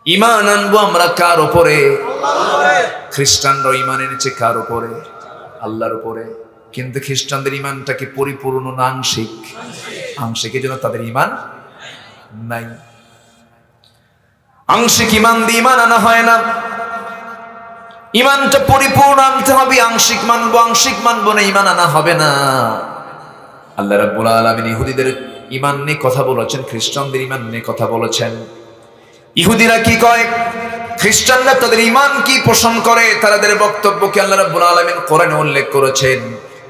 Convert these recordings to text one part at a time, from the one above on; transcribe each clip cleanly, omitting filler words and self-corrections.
ঈমান আনবো আমরা কার উপরে? খ্রিস্টানরা ঈমান এনেছে কার উপরে? আল্লাহর উপরে। কিন্তু খ্রিস্টানদের ঈমানটা কি পরিপূর্ণ না আংশিক? আংশিক, এজন্য তাদের ঈমান নাই। আংশিক ঈমান দিয়ে ঈমান আনা হয় না, ঈমানটা পরিপূর্ণ আনতে হবে। আংশিক মানবো না, ঈমান আনা হবে না। আল্লাহ রাব্বুল আলামিন ইহুদিদের ঈমান নিয়ে কথা বলেছেন, খ্রিস্টানদের ঈমান নিয়ে কথা বলেছেন। ইহুদিরা কি কয়, খ্রিস্টানরা তাদের ঈমান কি পোষণ করে, তাদের বক্তব্যকে আল্লাহ রাব্বুল আলামিন কোরআনে উল্লেখ করেছেন।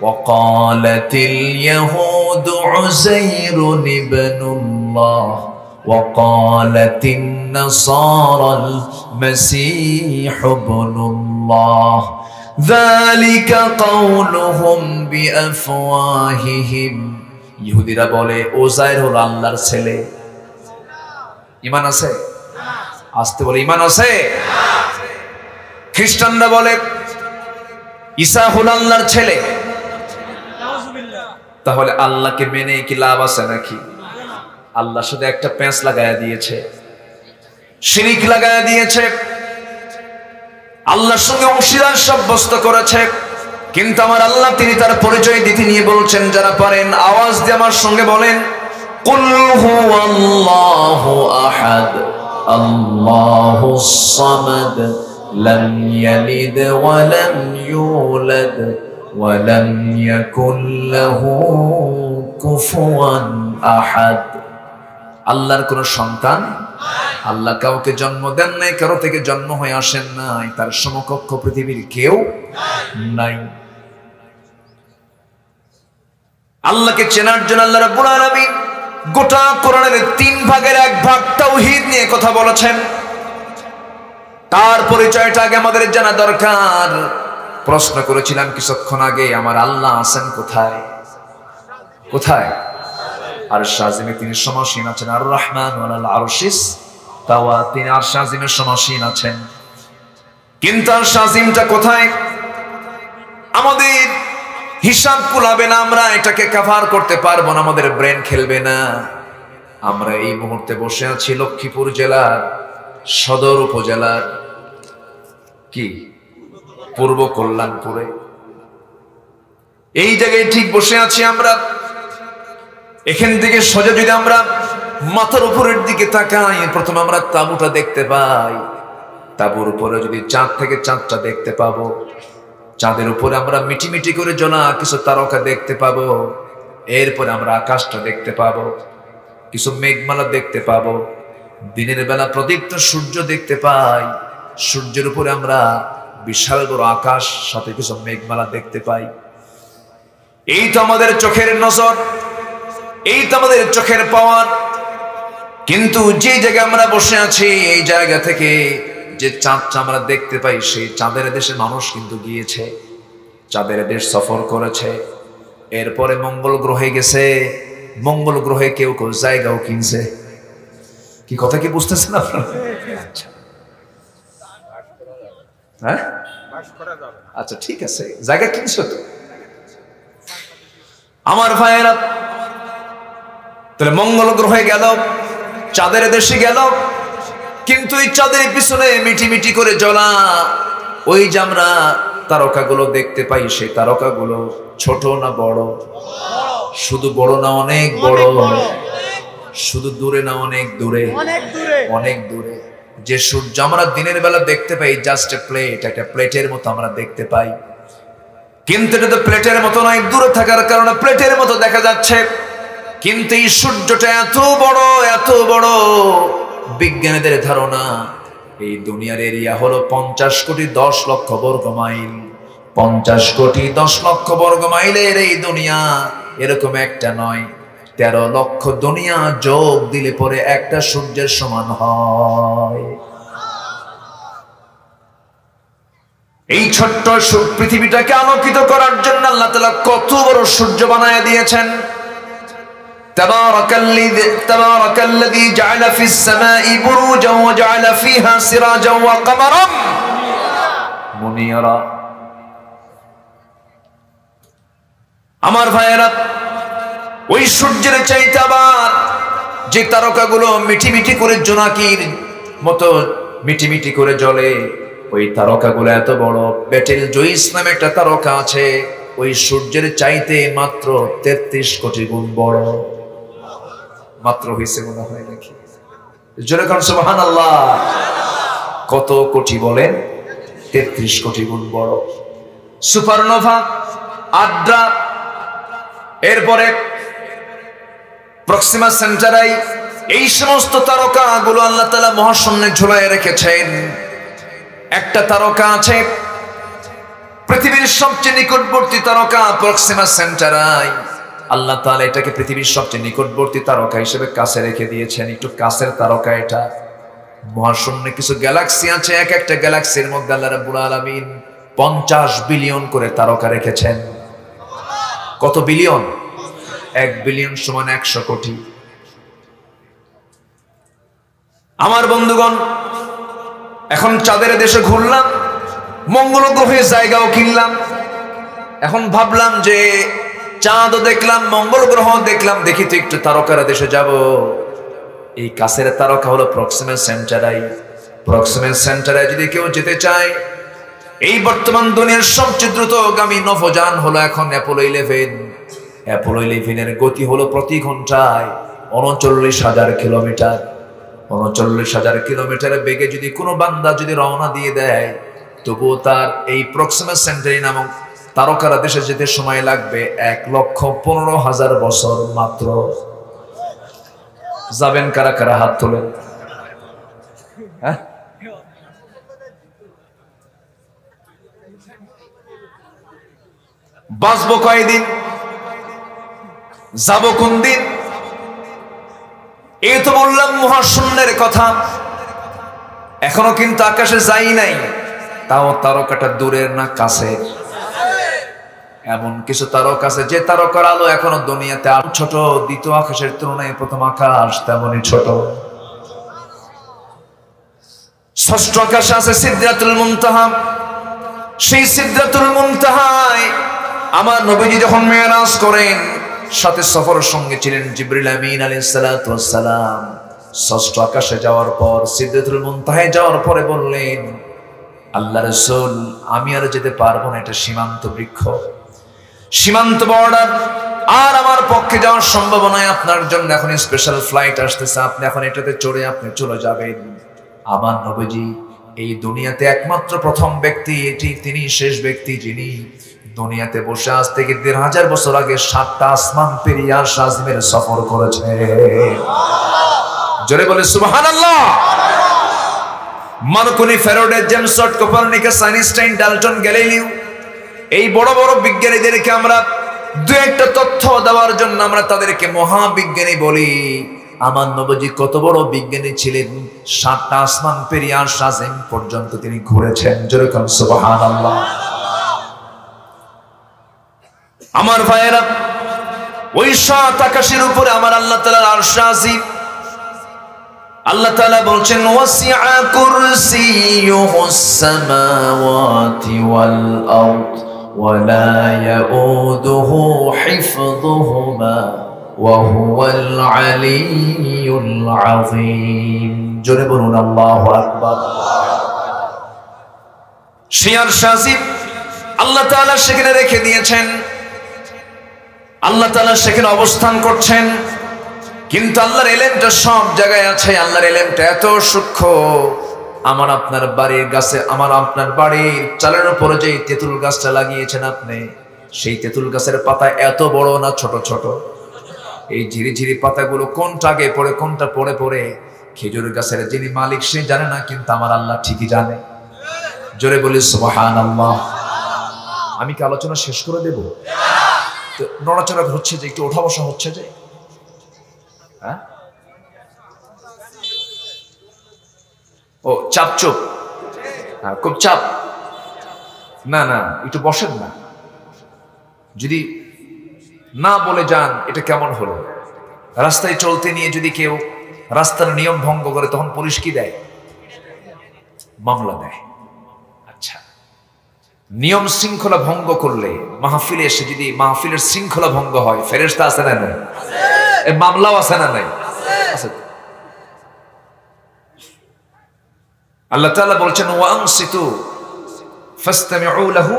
ওয়াকালাতিল ইয়াহুদু উযাইরুন ইবনুল্লাহ ওয়াকালাতিন নাসারাল মাসীহু ইবনুল্লাহ যালিকা কাউলুহুম বিআফওয়াহিহিম। ইহুদিরা বলে ওজাইর হলো আল্লাহর ছেলে। ঈমান আছে? আসতে বলে ঈমান আছে? খ্রিস্টানরা বলে ঈসা হলো আল্লাহর ছেলে। তাহলে আল্লাহকে মেনে কি লাভ আছে নাকি? আল্লাহ শুধু একটা প্যাঁচ লাগায়া দিয়েছে, শিরিক লাগায়া দিয়েছে, আল্লাহর সঙ্গে অংশীদার সাব্যস্ত করেছে। কিন্তু আমার আল্লাহ তিনি তার পরিচয় দিতে নিয়ে বলছেন, যারা পারেন আওয়াজ দিয়ে আমার সঙ্গে বলেন, কুল হুয়াল্লাহু আহাদ আল্লাহুস সামাদ লাম ইয়ালিদ ওয়া লাম ইউলাদ ওয়া লাম ইয়াকুল লাহু কুফুয়ান আহাদ। আল্লাহর কোন সন্তান, আল্লাহ কাউকে জন্ম দেন নাই, কারো থেকে জন্ম হয়ে আসেন নাই, তার সমকক্ষ পৃথিবীর কেউ নাই। আল্লাহকে চেনার জন্য আল্লাহ রাব্বুল আলামিন গোটা কোরআনের 3 ভাগের 1 ভাগ তাওহীদ নিয়ে কথা বলেছেন। তার পরিচয়টা আগে আমাদের জানা দরকার। প্রশ্ন করেছিলাম কিছুক্ষণ আগে, আমার আল্লাহ আছেন কোথায়? কোথায়? আরশ আজিমে তিনি সমাসীন আছেন। আর রহমান আলাল আরশিস তাওয়া, তিনি আরশ আজিমের সমাসীন আছেন। কিন্তু আরশ আজিমটা কোথায়? আমাদের হিসাব কুলাবে না, আমরা এটাকে কভার করতে পারবো না, আমাদের ব্রেন খেলবে না। আমরা এই মুহূর্তে বসে আছি লক্ষ্মীপুর জেলার সদর উপজেলার কি পূর্ব কল্যাণপুরে। এই জায়গায় ঠিক বসে আছি আমরা। এখান থেকে সোজা যদি আমরা মাথার উপরের দিকে তাকাই, প্রথমে আমরা তাঁবুটা দেখতে পাই। তাঁবুর উপরে যদি চাঁদ থেকে চাঁদটা দেখতে পাবো, চাঁদের উপরে আমরা মিটিমিটি করে জ্বলা কিছু তারকা দেখতে পাবো। এরপরে আমরা আকাশটা দেখতে পাবো, কিছু মেঘমালা দেখতে পাবো। দিনের বেলা প্রদীপ্ত সূর্য দেখতে পাই, সূর্যের উপরে আমরা বিশাল বড় আকাশ, সাথে কিছু মেঘমালা দেখতে পাই। এই তো আমাদের চোখের নজর, এই তো আমাদের চোখের পাওয়ার। কিন্তু যে জায়গায় আমরা বসে আছি, এই জায়গা থেকে যে চাঁদটা আমরা দেখতে পাই, সেই চাঁদের দেশে মানুষ কিন্তু গিয়েছে, চাঁদের দেশ সফর করেছে। এরপরে মঙ্গল গ্রহে গেছে, মঙ্গল গ্রহে কেউ কেউ জায়গাও কিনছে। কি কথা কি বুঝতেছেন আপনারা? হ্যাঁ, আচ্ছা ঠিক আছে, জায়গা কিনছো তো আমার ভাইয়েরা। তাহলে মঙ্গল গ্রহে গেল, চাঁদের দেশে গেল, কিন্তু এই চাঁদের পিছনে মিটিমিটি করে জ্বলা ওই যে আমরা তারকাগুলো দেখতে পাই, সেই তারকাগুলো ছোট না বড়? শুধু বড় না অনেক বড়? শুধু দূরে না অনেক দূরে? অনেক দূরে। যে সূর্য আমরা দিনের বেলা দেখতে পাই জাস্ট এ প্লেট, একটা প্লেটের মতো আমরা দেখতে পাই, কিন্তু এটা তো প্লেটের মতো নয়। দূরে থাকার কারণে প্লেটের মতো দেখা যাচ্ছে, কিন্তু এই সূর্যটা এত বড়, এত বড়। বিজ্ঞানীদের ধারণা এই দুনিয়ার এরিয়া হলো 50 কোটি 10 লক্ষ বর্গ মাইল। 50 কোটি 10 লক্ষ বর্গ মাইলের এই দুনিয়া এরকম একটা নয়, 13 লক্ষ দুনিয়া যোগ দিলে পরে একটা সূর্যের সমান হয়। এই ছোট্ট পৃথিবীটাকে আলোকিত করার জন্য আল্লাহ তাআলা কত বড় সূর্য বানায় দিয়েছেন। তাবারাকাল্লাযী জাআলা ফিস সামাই বুরুজান ওয়া জাআলা ফিহা সিরাজান ওয়া কামারান মুনিরা। আমার ভাইয়েরা, ওই সূর্যের চাইতে আবার যে তারকাগুলো মিটিমিটি করে জোনাকির মতো মিটিমিটি করে জ্বলে। ওই তারকাগুলো এত বড়, বেটেল জুইস নামে একটা তারকা আছে, ওই সূর্যের চাইতে মাত্র 33 কোটি গুণ বড়। মাত্র হইছে মনে হয় নাকি? জোরে কোন সুবহানাল্লাহ। কত কোটি বলেন? 33 কোটি গুণ বড়। সুপারনোভা, আদ্রা, এরপরে প্রক্সিমা সেন্টারাই, এই সমস্ত তারকাগুলো আল্লাহ তাআলা মহাশূন্যে ঝুলায় রেখেছেন। একটা তারকা আছে পৃথিবীর সবচেয়ে নিকটবর্তী তারকা প্রক্সিমা সেন্টারাই। আল্লাহ তাআলা এটাকে পৃথিবীর সবচেয়ে নিকটবর্তী তারকা হিসেবে কাছে রেখে দিয়েছেন। একটু কাছের তারকা এটা। মহাশূন্যে কিছু গ্যালাক্সি আছে, এক একটা গ্যালাক্সির মধ্যে আল্লাহ রাব্বুল আলামিন 50 বিলিয়ন করে তারকা রেখেছেন। কত বিলিয়ন? 1 বিলিয়ন সমান 100 কোটি। আমার বন্ধুগণ, এখন চাঁদের দেশে ঘুরলাম, মঙ্গল গ্রহে জায়গাও কিনলাম। এখন ভাবলাম যে চাঁদও দেখলাম, মঙ্গল গ্রহ দেখলাম, দেখি তো একটু তারকার দেশে যাব। এই কাছের তারকা হলো প্রক্সিমা সেন্টারাই। প্রক্সিমা সেন্টারাই যদি কেউ যেতে চায়, এই বর্তমান দুনিয়ার সবচেয়ে দ্রুতগামী নভোযান হলো এখন অ্যাপোলো 11। অ্যাপোলো 11 এর গতি হলো প্রতি ঘন্টায় 39,000 কিলোমিটার। 39,000 কিলোমিটারের বেগে যদি কোনো বান্দা যদি রওনা দিয়ে দেয়, তবুও তার এই প্রক্সিমা সেন্টারাই নামক তারকারা দেশে যেতে সময় লাগবে 1,15,000 বছর মাত্র। যাবেন কারা কারা? হাত তোলেন। হ্যাঁ, বাঁচবো কয়দিন? যাব কোন দিন? এই তো বললাম মহাশূন্যের কথা। এখনো কিন্তু আকাশে যাই নাই, তাও তারকাটা দূরের না কাছের? এমন কিছু তারকা আছে যে তারকার আলো এখনো দুনিয়াতে আর ছোট, দ্বিতীয় আকাশের তুলনায় প্রথম আকাশ তেমনই ছোট। ষষ্ঠ আকাশে আছে সিদরাতুল মুনতাহা। সেই সিদরাতুল মুনতাহায় আমার নবীজি যখন মেরাজ করেন, সাথে সফরের সঙ্গে ছিলেন জিবরিল আমিন আলাইহিস সালাতু ওয়াস সালাম। ষষ্ঠ আকাশে যাওয়ার পর, সিদরাতুল মুনতাহায় যাওয়ার পরে বললেন, আল্লাহ রাসূল, আমি আর যেতে পারবো না, এটা সীমান্ত বৃক্ষ, সীমান্ত বর্ডার, আর আমার পক্ষে যাওয়ার সম্ভব নয়। আপনার জন্য এখন স্পেশাল ফ্লাইট আসতেছে, আপনি এখন এটাতে চড়ে আপনি চলে যাবেন। আমার নবীজি এই দুনিয়াতে একমাত্র প্রথম ব্যক্তি, এটি তিনি শেষ ব্যক্তি যিনি দুনিয়াতে বসে আজ থেকে 1,500 বছর আগে 7টা আসমান পেরিয়ে আরশ আজিমের সফর করেছে। জোরে বলে সুবহানাল্লাহ। Marconi, Faraday, James Watt, Copernicus, Einstein, Dalton, Galileo, এই বড় বড় বিজ্ঞানীদেরকে আমরা দু একটা তথ্য দেওয়ার জন্য আমরা তাদেরকে মহাবিজ্ঞানী বলি। আমার নবীজি কত বড় বিজ্ঞানী ছিলেন, 7টা আসমান পেরিয়ে আরশ আজিম পর্যন্ত তিনি ঘুরেছেন। জোরে বলেন সুবহানাল্লাহ। আমার ভাইয়েরা, ওই 7 আকাশের উপরে আমার আল্লাহ তাআলার আরশ আজিম। আল্লাহ তাআলা বলছেন, ওয়াসিআ কুরসিয়ুহুস সামাওয়াতি ওয়াল আরদ ওয়ালা ইয়াউদুহু হিফযুহুমা ওয়া হুয়াল আলিয়্যুল আযীম। জোরে বলুন আল্লাহু আকবার। সেই আরশ আজিম আল্লাহ তাআলা সেখানে রেখে দিয়েছেন, আল্লাহ তাআলা সেখানে অবস্থান করছেন। কিন্তু আল্লাহর ইলমটা সব জায়গায় আছে। আল্লাহর ইলমটা এত সূক্ষ্ম, আমার আপনার বাড়ির গাছে, আমার আপনার বাড়ির চালের উপরে যে তেঁতুল গাছটা লাগিয়েছেন আপনি, সেই তেঁতুল গাছের পাতা এত বড় না ছোট ছোট? এই ঝিরিঝিরি পাতাগুলো কোনটা আগে পড়ে কোনটা পরে পরে খেজুর গাছের যিনি মালিক সে জানে না, কিন্তু আমার আল্লাহ ঠিকই জানে। জোরে বলি সুবহানাল্লাহ। আমি কি আলোচনা শেষ করে দেব? নড়াচড়া হচ্ছে যে, একটু ওঠা বসা হচ্ছে যে, হ্যাঁ? ও চাপ চুপ, হ্যাঁ খুব চাপ। না না, একটু বসেন না। যদি না বলে যান এটা কেমন হলো? রাস্তায় চলতে নিয়ে যদি কেউ রাস্তার নিয়ম ভঙ্গ করে, তখন পুলিশ কি দেয়? মামলা দেয়। আচ্ছা, নিয়ম শৃঙ্খলা ভঙ্গ করলে মাহফিলে এসে যদি মাহফিলের শৃঙ্খলা ভঙ্গ হয়, ফেরেশতা আছে না নাই? মামলাও আছে না নাই? আছে। আল্লাহ তাআলা বলছেন ওয়ানসিতু ফাসতামিউ লাহু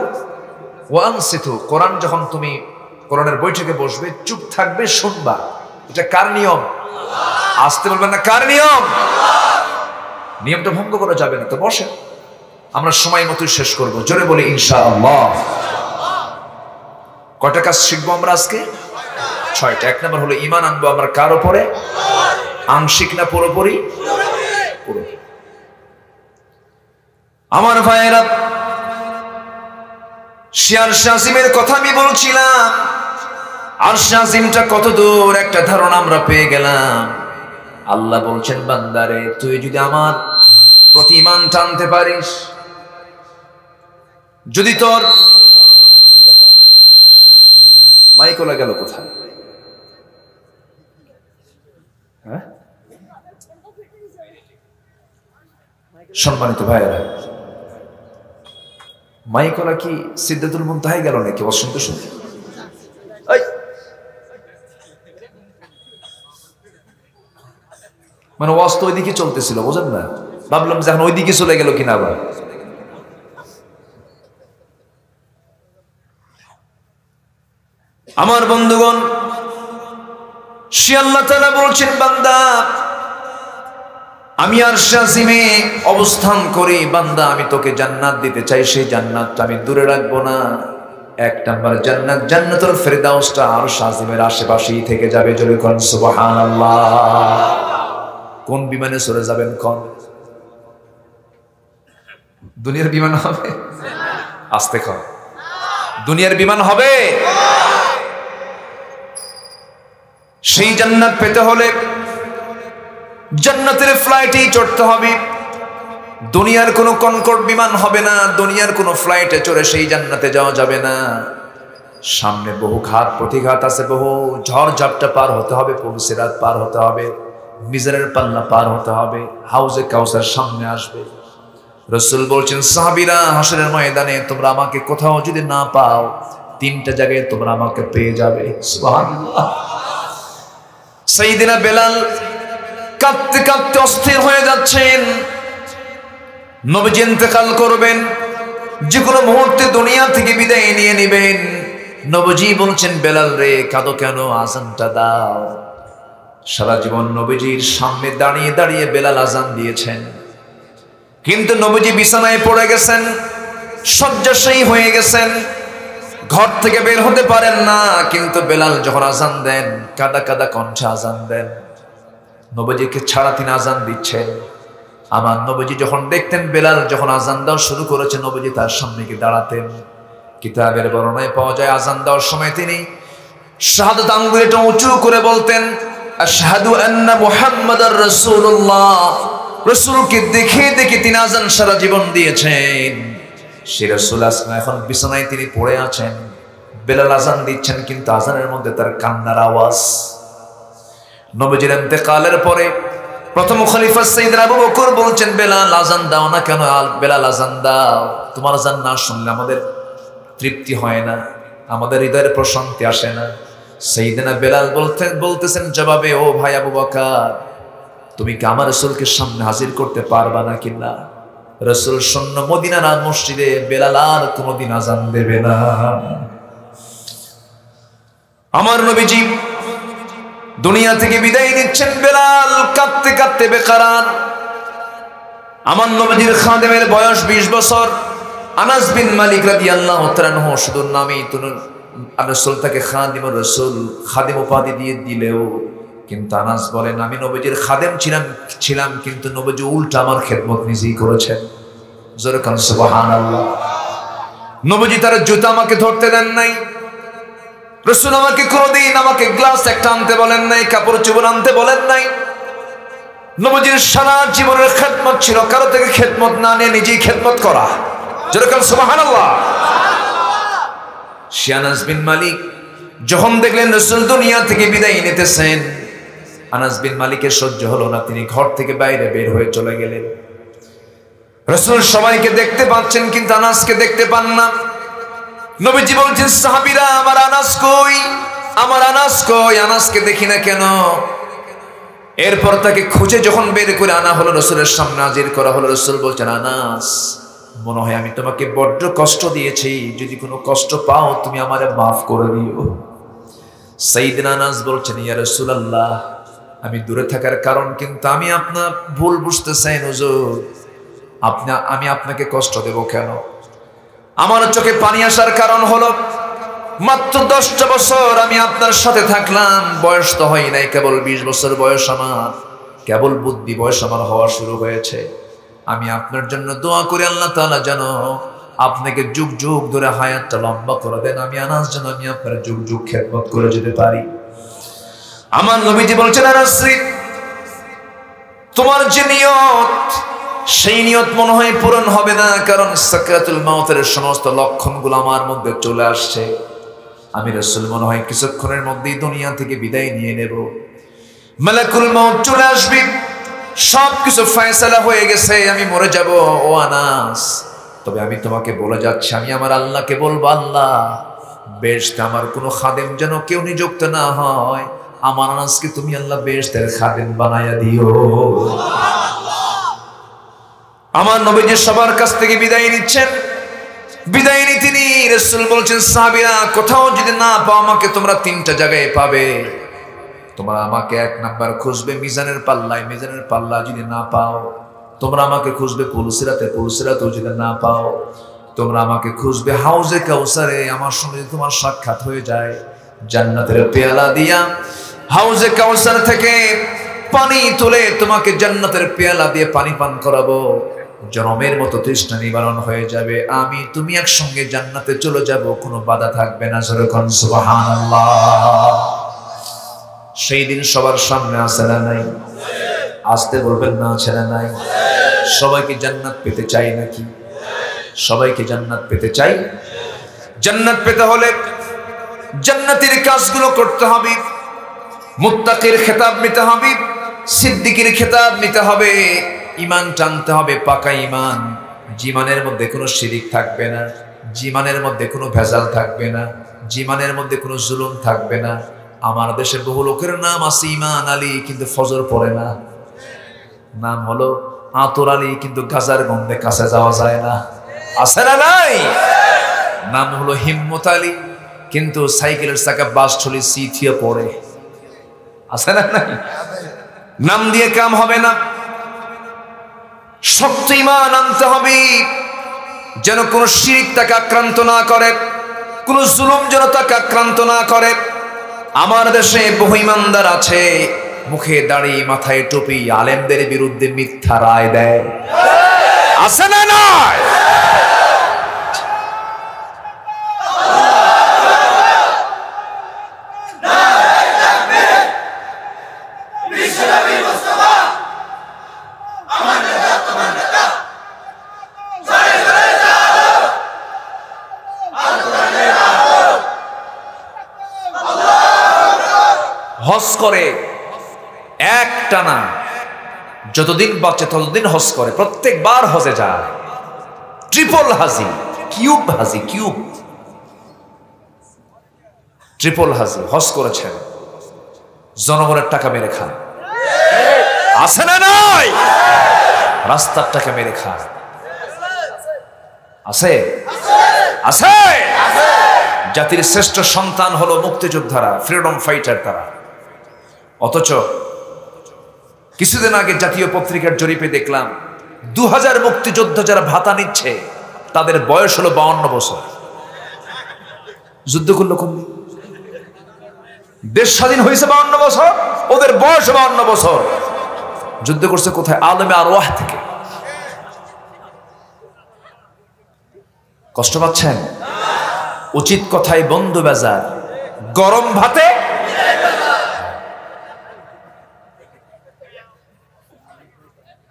ওয়ানসিতু। কোরআন যখন তুমি কোরআনের বৈঠকে বসবে চুপ থাকবে, শুনবা। এটা কার নিয়ম? আসতে বলবেন না, কার নিয়ম? নিয়মটা ভঙ্গ করা যাবে না। তো বসেন, আমরা সময় মতো শেষ করব। জোরে বলি ইনশাআল্লাহ। কয়টা কাজ শিখবো আমরা আজকে? 6টা। 1 নম্বর হলো ঈমান আনবো আমরা কার উপরে? আংশিক না পুরোপুরি? পুরোপুরি। আমার ভাইয়েরা, আরশ আজিমের কথা আমি বলছিলাম। আরশ আজিমটা কত দূর একটা ধারণা আমরা পেয়ে গেলাম। আল্লাহ বলছেন, বান্দারে তুই যদি আমার প্রতি ঈমান টানতে পারিস, যদি তোর মাইকলা গেল কোথায়? হ্যাঁ, সম্মানিত ভাইয়েরা, মাইকলা কি সিদ্ধাতুল মুনতাহায় গেল নাকি? শুনতে শুনতে মানে ওয়াজ তো ওইদিকে চলতেছিল, বোঝেন না? ভাবলাম যে এখন ওইদিকে চলে গেল কিনা আবার। আমার বন্ধুগণ, সে আল্লাহ তাআলা বলছেন, বান্দা আমি আরশ আজিমে অবস্থান করি, বান্দা আমি তোকে জান্নাত দিতে চাই, সেই জান্নাতটা আমি দূরে রাখবো না। 1 নম্বর জান্নাত, জান্নাতুল ফেরদাউসটা আরশ আজিমের আশেপাশেই থেকে যাবে। জোরে কোন সুবহানাল্লাহ। কোন বিমানে চড়ে যাবেন? কোন দুনিয়ার বিমান হবে? আস্তে কর, দুনিয়ার বিমান হবে? সেই জান্নাত পেতে হলে জান্নাতের ফ্লাইটেই চড়তে হবে। দুনিয়ার কোনো কনকর্ড বিমান হবে না, দুনিয়ার কোনো ফ্লাইটে চড়ে সেই জান্নাতে যাওয়া যাবে না। সামনে বহু ঘাত প্রতিঘাত আছে, বহু ঝড় ঝাপটা পার হতে হবে, পুলসিরাত পার হতে হবে, মিজানের পাল্লা পার হতে হবে, হাউজে কাউসার সামনে আসবে। রাসূল বলছেন, সাহাবীরা হাসরের ময়দানে তোমরা আমাকে কোথাও যদি না পাও, 3টা জায়গায় তোমরা আমাকে পেয়ে যাবে। সুবহানাল্লাহ। সাইয়েদনা বেলাল কাঁদতে কাঁদতে অস্থির হয়ে যাচ্ছেন। নবীজি ইন্তেকাল করবেন, যে কোনো মুহূর্তে দুনিয়া থেকে বিদায় নিয়ে নেবেন। নবীজি বলছেন, বেলাল রে কাঁদো কেন, আযানটা দাও। সারা জীবন নবীজির সামনে দাঁড়িয়ে দাঁড়িয়ে বেলাল আযান দিয়েছেন, কিন্তু নবীজি বিছানায় পড়ে গেছেন, শয্যাশায়ী হয়ে গেছেন, ঘর থেকে বের হতে পারেন না। কিন্তু বেলাল যখন আযান দেন, কাদা কাদা কণ্ঠে আযান দেন, নবীজিকে ছাড়া তিনি আযান দিচ্ছেন। আমার নবীজি যখন দেখতেন বেলাল যখন আযান দেওয়া শুরু করেছে, নবীজি তার সামনে গিয়ে দাঁড়াতেন। কিতাবের বর্ণনায় পাওয়া যায়, আযান দেওয়ার সময় তিনি শাহাদাত আঙ্গুলটা উঁচু করে বলতেন, আশহাদু আন্না মুহাম্মাদার রাসূলুল্লাহ। রাসূলকে দেখে দেখে তিনি আযান সারা জীবন দিয়েছেন। সে রাসূল আসলে এখন বিছানায় তিনি পড়ে আছেন, বেলাল আযান দিচ্ছেন, কিন্তু আযানের মধ্যে তার কান্নার আওয়াজ। নবীজির ইন্তেকালের পরে প্রথম খলিফা সাইয়েদনা আবু বকর বলছেন, বেলাল আযান দাও না কেন? বেলাল আযান দাও, তোমার আযান না শুনলে আমাদের তৃপ্তি হয় না, আমাদের হৃদয়ের প্রশান্তি আসে না। সাইয়েদনা বেলাল বলতেছেন জবাবে, ও ভাই আবু বকর, তুমি কি আমার রাসূলকে সামনে হাজির করতে পারবা না কিনা? রাসূল শূন্য মদিনার মসজিদে, বেলাল আর কোনদিন আযান দেবে না। আমার নবীজি দুনিয়া থেকে বিদায় নিচ্ছেন, বেলাল কাঁদতে কাঁদতে বেকারার। আমার নবীজির খাদেমের বয়স 20 বছর। আনাস বিন মালিক রাদিয়াল্লাহু তাআলা আনহু শুধু নামেই রাসূল তাকে খাদিমুর রাসূল, খাদিম উপাধি দিয়ে দিলেও, কিন্তু আনাস বলেন, আমি নবীজির খাদেম ছিলাম কিন্তু নবীজি উল্টা আমার খেদমত নিজেই করেছেন। জোরে কান সুবহানাল্লাহ। নবীজি তার জুতা আমাকে ধরতে দেন নাই, রাসূল আমাকে কোনদিন আমাকে গ্লাস একটা আনতে বলেন নাই, কাপড় চোপড় আনতে বলেন নাই। নবীজির সারা জীবনের খেদমত ছিল কারো থেকে খেদমত না নিয়ে নিজেই খেদমত করা। যেরকম সুবহানাল্লাহ। আনাস বিন মালিক যখন দেখলেন রাসূল দুনিয়া থেকে বিদায় নিতেছেন, আনাস বিন মালিকের সহ্য হলো না, তিনি ঘর থেকে বাইরে বের হয়ে চলে গেলেন। রাসূল সবাইকে দেখতে পাচ্ছেন কিন্তু আনাসকে দেখতে পান না। নবীজি বলছেন, সাহাবীরা আমার আনাস কই, আমার আনাস কই, আনাসকে দেখি না কেন? এরপর তাকে খুঁজে যখন বের করে আনা হলো, রাসূলের সামনে হাজির করা হলো, রাসূল বলছেন, আনাস, মনে হয় আমি তোমাকে বড্ড কষ্ট দিয়েছি, যদি কোনো কষ্ট পাও তুমি আমারে মাফ করে দিও। সাইয়েদনা আনাস বলছেন, ইয়া রাসূলুল্লাহ, আমি দূরে থাকার কারণ কিন্তু আমি আপনার ভুল বুঝতেছেন হুজুর, আমি আপনাকে কষ্ট দেব কেন? আমার চোখে পানি আসার কারণ হলো মাত্র 10টা বছর আমি আপনার সাথে থাকলাম, বয়স তো হয় নাই, কেবল 20 বছর বয়স আমার, কেবল বুদ্ধি বয়স আমার হওয়া শুরু হয়েছে। আমি আপনার জন্য দোয়া করি আল্লাহ তাআলা যেন আপনাকে যুগ যুগ ধরে হায়াতটা লম্বা করে দেন, আমি আনাস যেন আমি আপনার যুগ যুগ খেদমত করে যেতে পারি। আমার নবীজি বলছেন, আনাস রে, তোমার যে নিয়ত, সেই নিয়ত মনে হয় পূরণ হবে না, কারণ সাকরাতুল মাউতের সমস্ত লক্ষণগুলো আমার মধ্যে চলে আসছে। আমি রাসূল মনে হয় কিছুক্ষণের মধ্যেই দুনিয়া থেকে বিদায় নিয়ে নেব, মালাকুল মাউত চলে আসবে, সবকিছু ফয়সালা হয়ে গেছে, আমি মরে যাব। ও আনাস, তবে আমি তোমাকে বলে যাচ্ছি, আমি আমার আল্লাহকে বলবো, আল্লাহ, বেহেশতে আমার কোনো খাদেম যেন কেউ নিযুক্ত না হয়, আমার আনাসকে তুমি আল্লাহ বেহেশতের খাদেম বানায়া দিও। আমার নবীজি সবার কাছ থেকে বিদায় নিচ্ছেন, বিদায় নিয়ে তিনি রাসূল বলছেন, সাহাবীরা, কোথাও যদি না পাও আমাকে তোমরা 3টা জায়গায় পাবে। তোমরা আমাকে 1 নাম্বার খুঁজবে মিজানের পাল্লায়, মিজানের পাল্লা যদি না পাও তোমরা আমাকে খুঁজবে পুলসিরাতে, পুলসিরাতেও যদি না পাও তোমরা আমাকে খুঁজবে হাউজে কাউসারে, আমার সঙ্গে তোমার সাক্ষাৎ হয়ে যায়, জান্নাতের পেয়ালা দিয়া হাউজে কাউসার থেকে পানি তুলে তোমাকে জান্নাতের পেয়ালা দিয়ে পানি পান করাবো, জনমের মতো তৃষ্ণা নিবারণ হয়ে যাবে, আমি তুমি একসঙ্গে জান্নাতে চলে যাব, কোনো বাধা থাকবে না। যেরকম সুবহানাল্লাহ। সেই দিন সবার সামনে আছে না নাই? আসতে বলবেন না, আছে না নাই? সবাইকে জান্নাত পেতে চাই নাকি? সবাইকে জান্নাত পেতে চাই। জান্নাত পেতে হলে জান্নাতের কাজগুলো করতে হবে, মুত্তাকির খেতাব নিতে হবে, সিদ্দিকের খেতাব নিতে হবে, ঈমান টানতে হবে, পাকা ঈমান, জীবনের মধ্যে কোনো শিরিক থাকবে না, জীবনের মধ্যে কোনো ভেজাল থাকবে না, জীবনের মধ্যে কোনো জুলুম থাকবে না। আমার দেশে বহু লোকের নাম আছে ঈমান আলী, কিন্তু ফজর পড়ে না, নাম হলো আতর আলী, কিন্তু গাজার গন্ধে কাছে যাওয়া যায় না, আছে না নাই? নাম হলো হিম্মত আলী, কিন্তু সাইকেলের চাকা বাস চলে সিথিয়ে পড়ে, আছে না নাই? নাম দিয়ে কাম হবে না, শক্ত ঈমান আনতে হবে, যেন কোনো শিরক তাকে আক্রান্ত না করে, কোনো জুলুম যেন তাকে আক্রান্ত না করে। আমার দেশে বহু ঈমানদার আছে, মুখে দাড়ি, মাথায় টুপি, আলেমদের বিরুদ্ধে মিথ্যা রায় দেয়, আছে না নাই? হজ করে একটানা যতদিন বাঁচে ততদিন হজ করে, প্রত্যেকবার হজে যায়, ট্রিপল হাজি, কিউব হাজি, কিউব ট্রিপল হাজি হজ করেছেন, জনগণের টাকা মেরে খান, আছে না নাই? রাস্তার টাকা মেরে খান, আছে আছে। জাতির শ্রেষ্ঠ সন্তান হলো মুক্তিযোদ্ধারা, ফ্রিডম ফাইটার তারা। অথচ কিছুদিন আগে জাতীয় পত্রিকার জরিপে দেখলাম 2000 মুক্তিযোদ্ধা যারা ভাতা নিচ্ছে তাদের বয়স হলো 52 বছর। যুদ্ধ করলো কোন দিন? দেশ স্বাধীন হয়েছে 52 বছর, ওদের বয়স 52 বছর। যুদ্ধ করছে কোথায়? আলমে আরওয়াহ থেকে। কষ্ট পাচ্ছেন? উচিত কথায় বন্ধু বেজার, গরম ভাতে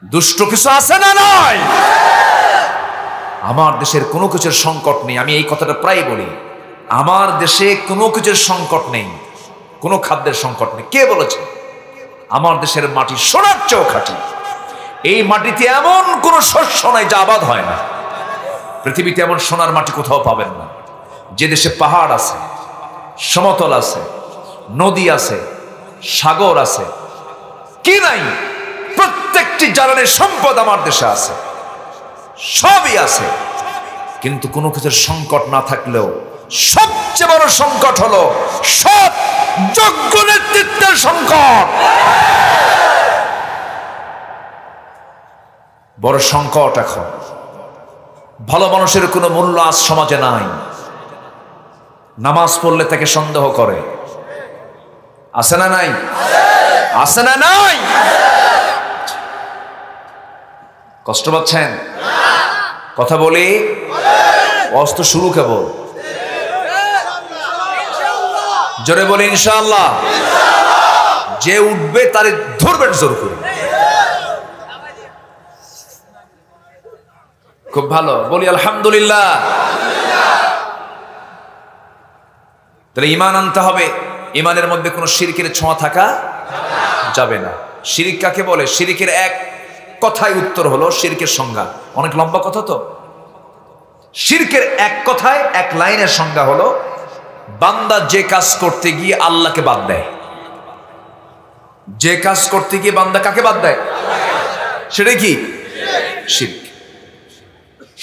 দুষ্ট কিছু আছে না নয়? আমার দেশের কোনো কিছুর সংকট নেই, আমি এই কথাটা প্রায় বলি, আমার দেশে কোনো কিছুর সংকট নেই, কোনো খাদ্যের সংকট নেই। কে বলেছে? আমার দেশের মাটি সোনার চেয়েও খাঁটি। এই মাটিতে এমন কোনো শস্য নাই যা আবাদ হয় না। পৃথিবীতে এমন সোনার মাটি কোথাও পাবেন না। যে দেশে পাহাড় আছে, সমতল আছে, নদী আছে, সাগর আছে, কি নাই? প্রত্যেকটি জ্বালানির সম্পদ আমার দেশে আছে, সবই আছে, কিন্তু কোনো কিছুর সংকট না থাকলেও সবচেয়ে বড় সংকট হলো সৎ যোগ্য নেতৃত্বের সংকট। বড় সংকট এখন। ভালো মানুষের কোনো মূল্য আজ সমাজে নাই। নামাজ পড়লে তাকে সন্দেহ করে, আছে না নাই? আছে না নাই? কষ্ট পাচ্ছেন? কথা বলি, অস্ত শুরু কেবল। জোরে বলি ইনশাআল্লাহ। যে উঠবে তারে ধরবেন জোর করে। খুব ভালো, বলি আলহামদুলিল্লাহ। তাহলে ঈমান আনতে হবে, ঈমানের মধ্যে কোনো শিরকের ছোঁয়া থাকা যাবে না। শিরক কাকে বলে? শিরকের এক কথায় উত্তর হলো, শিরকের সংজ্ঞা অনেক লম্বা কথা তো। শিরকের এক কথায় এক লাইনের সংজ্ঞা হলো, বান্দা যে কাজ করতে গিয়ে আল্লাহকে বাদ দেয়। যে কাজ করতে গিয়ে বান্দা কাকে বাদ দেয়? সেটাই কি শিরক।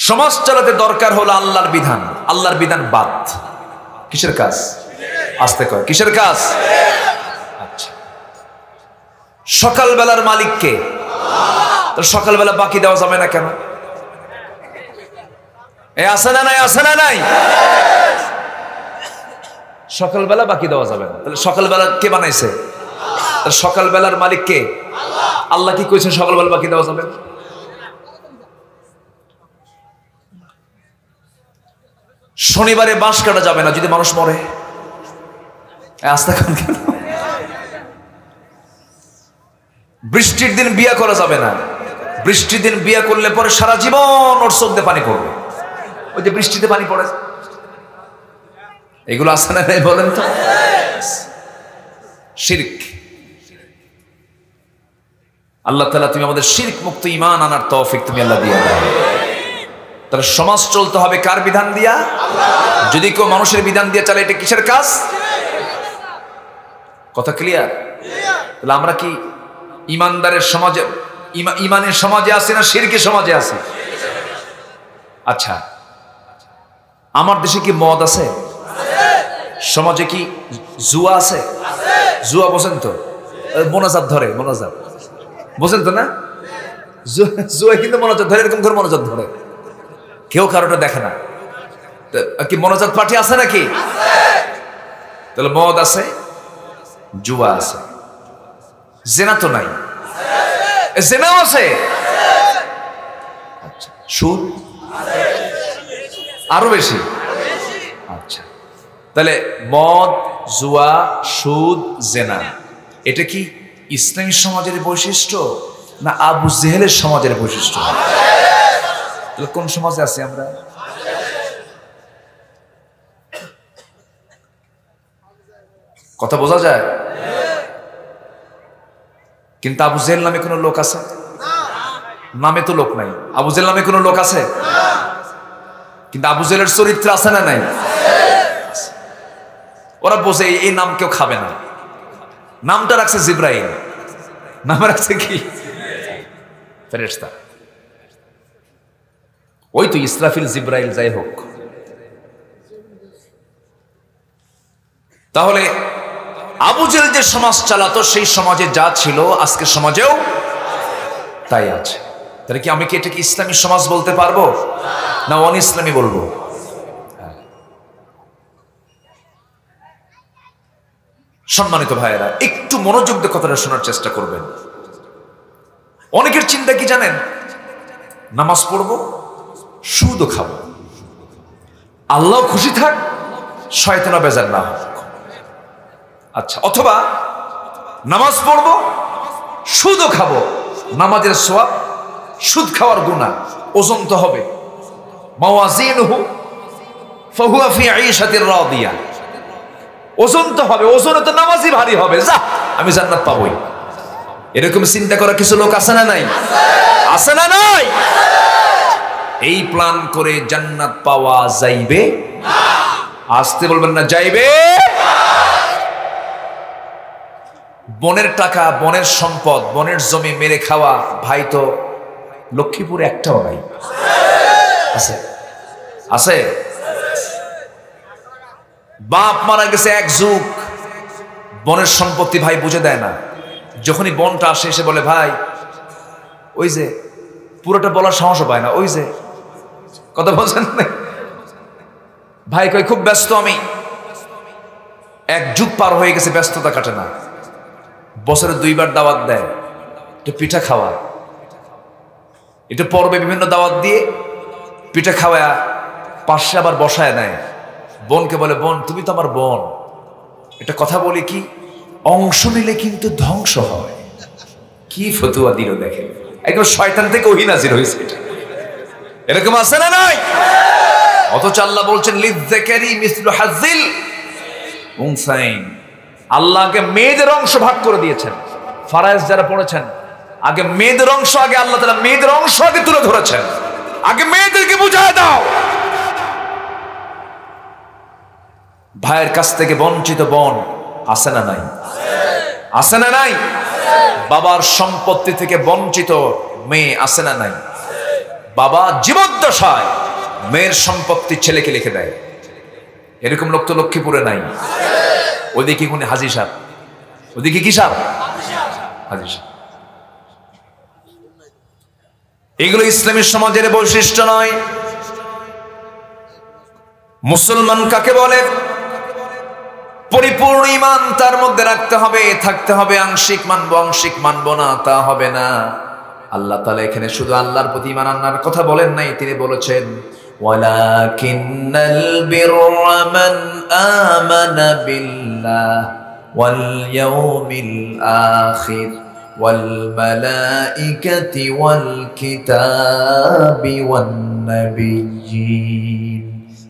সমাজ চালাতে দরকার হলো আল্লাহর বিধান, আল্লাহর বিধান বাদ। কিসের কাজ? আস্তে কয়, কিসের কাজ? আচ্ছা, সকালবেলার মালিককে, তো সকালবেলা বাকি দেওয়া যাবে না কেন? এ আছে না নাই? আছে না নাই? সকালবেলা বাকি দেওয়া যাবে না, তাহলে সকালবেলা কে বানাইছে? সকালবেলার মালিক কে? আল্লাহ কি কইছেন সকালবেলা বাকি দেওয়া যাবে? শনিবারে বাঁশ কাটা যাবে না যদি মানুষ মরে। আস্তে কেন? বৃষ্টির দিন বিয়ে করা যাবে না, বৃষ্টির দিন বিয়ে করলে পরে সারা জীবন ওর চোখ দিয়ে পানি পড়বে। ওই যে বৃষ্টিতে পানি পড়ে, এগুলো আছে না বলেন তো? শিরক। আল্লাহ তাআলা তুমি আমাদের শিরক মুক্ত ঈমান আনার তৌফিক তুমি আল্লাহ দিয়া দাও। তাহলে সমাজ চলতে হবে কার বিধান দিয়া? যদি কেউ মানুষের বিধান দিয়ে চলে, এটা কিসের কাজ? কথা ক্লিয়ার? তাহলে আমরা কি ইমানদারের সমাজে, ইমানের সমাজে আছি না শিরকের সমাজে আছি? আচ্ছা, আমার দেশে কি মদ আছে? সমাজে কি জুয়া আছে? জুয়া বোঝেন তো? মোনাজাত ধরে, মোনাজাত বোঝেন তো না? জুয়া কিন্তু মোনাজাত ধরে, এরকম করে মোনাজাত ধরে, কেউ কারোটা দেখে না। কি মোনাজাত পার্টি আছে নাকি? তাহলে মদ আছে, জুয়া আছে, জেনা তো নাই? জেনাও আছে। আচ্ছা, সুদ আরো বেশি। আচ্ছা, তাহলে মদ, জুয়া, সুদ, জেনা, এটা কি ইসলামী সমাজের বৈশিষ্ট্য না আবু জেহেলের সমাজের বৈশিষ্ট্য? তাহলে কোন সমাজে আছি আমরা? কথা বোঝা যায়? কিন্তু আবু জেহেল নামে কোনো লোক আছে? নামে তো লোক নাই। আবু জেহেল নামে কোনো লোক আছে? কিন্তু আবু জেহেলের চরিত্র আছে না নাই? ওরা বোঝে এই নাম কেউ খাবে না। নামটা রাখছে জিব্রাইল, নাম রাখছে কি? ফেরেশতা। ওই তো ইসরাফিল, জিব্রাইল, যাই হোক। তাহলে আবু জেহেল যে সমাজ চালাতো, সেই সমাজে যা ছিল আজকের সমাজেও তাই আছে। তাহলে কি আমি কি এটাকে ইসলামী সমাজ বলতে পারবো না অন ইসলামী বলবো? সম্মানিত ভাইয়েরা, একটু মনোযোগ দিয়ে কথাটা শোনার চেষ্টা করবেন। অনেকের চিন্তা কি জানেন? নামাজ পড়বো, সুদও খাবো, আল্লাহ খুশি থাক, শয়তানও বেজার না হোক। আচ্ছা, অথবা নামাজ পড়বো, সুদও খাবো, নামাজের সওয়াব, সুদ খাওয়ার গুনাহ, ওজন তো হবে। মাওয়াজিনুহু ফাহুয়া ফি আইশাতির রাদিয়া, ওজন তো হবে, ওজনে তো নামাজই ভারী হবে, যা আমি জান্নাত পাবোই। এরকম চিন্তা করা কিছু লোক আছে না নাই? আছে না নাই? এই প্ল্যান করে জান্নাত পাওয়া যাইবে না। আসতে বলবেন না, যাইবে। বনের টাকা, বনের সম্পদ, বনের জমি মেরে খাওয়া ভাই তো লক্ষ্মীপুরে একটাও নাই। আছে? আছে? বাপ মারা গেছে এক যুগ, বনের সম্পত্তি ভাই বুঝে দেয় না। যখনই বনটা আসে এসে বলে ভাই ওই যে, পুরোটা বলার সাহসও পায় না, ওই যে কথা বলছেন ভাই কই খুব ব্যস্ত আমি। এক যুগ পার হয়ে গেছে, ব্যস্ততা কাটে না। বছরে 2 বার দাওয়াত দেয়, একটু পিঠা খাওয়া, একটু পর্বে বিভিন্ন দাওয়াত দিয়ে পিঠা খাওয়া, পাশে আবার বসায় নেয়। বোনকে বলে বোন তুমি তো আমার বোন, এটা কথা বলি কি, অংশ নিলে কিন্তু ধ্বংস হয়। কি ফতুয়া দিল দেখে, একদম শয়তান থেকে ওহী নাজির হয়েছে। এটা এরকম আছে না নাই? অথচ আল্লাহ বলছেন লিযযাকারি মিসলু হাযিল উনসাইন। আল্লাহকে মেয়েদের অংশ ভাগ করে দিয়েছেন। ফারায়েজ যারা পড়েছেন, আগে মেয়েদের অংশ, আগে আল্লাহ তাআলা মেয়েদের অংশ আগে তুলে ধরেছেন। আগে মেয়েদেরকে বুঝায় দাও। ভাইয়ের কাছ থেকে বঞ্চিত বোন আছে না নাই? আছে না নাই? বাবার সম্পত্তি থেকে বঞ্চিত মেয়ে আছে না নাই? বাবা জীবদ্দশায় মেয়ের সম্পত্তি ছেলেকে লিখে দেয়। এরকম লোক তো লক্ষ্মীপুরে নাই। ওদিকে কোন হাজী সাহেব, ওদিকে কি সাহেব? হাজী সাহেব। এগুলো ইসলামী সমাজের বৈশিষ্ট্য নয়। মুসলমান কাকে বলে? পরিপূর্ণ ঈমান তার মধ্যে রাখতে হবে, থাকতে হবে। আংশিক মানবো, আংশিক মানবো না, তা হবে না। আল্লাহ তাআলা এখানে শুধু আল্লাহর প্রতি ঈমান আনার কথা বলেন নাই, তিনি বলেছেন ওয়ালাকিন্নাল বিররা মান আমানা বিল্লাহ ওয়াল ইয়াউমিল আখির ওয়াল মালাইকাতি ওয়াল কিতাবি ওয়ান নাবিয়্যিন।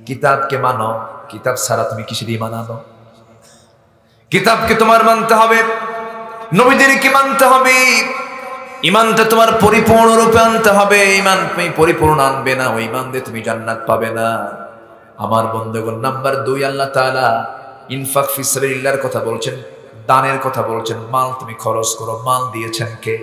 কিতাবকে মানো, কিতাব ছাড়া তুমি কিসের ঈমান আনো? কিতাবকে তোমার মানতে হবে, নবীদেরকে মানতে হবে। ঈমানটা তোমার পরিপূর্ণ রূপে আনতে হবে। ঈমান তুমি পরিপূর্ণ আনবে না, ওই ঈমান দিয়ে তুমি জান্নাত পাবে না। আমার বন্ধুগণ, নাম্বার 2 আল্লাহ তাআলা ইনফাক ফি সাবিলিল্লাহর কথা বলছেন, দানের কথা বলছেন। মাল তুমি খরচ করো, মাল দিয়েছেন কে?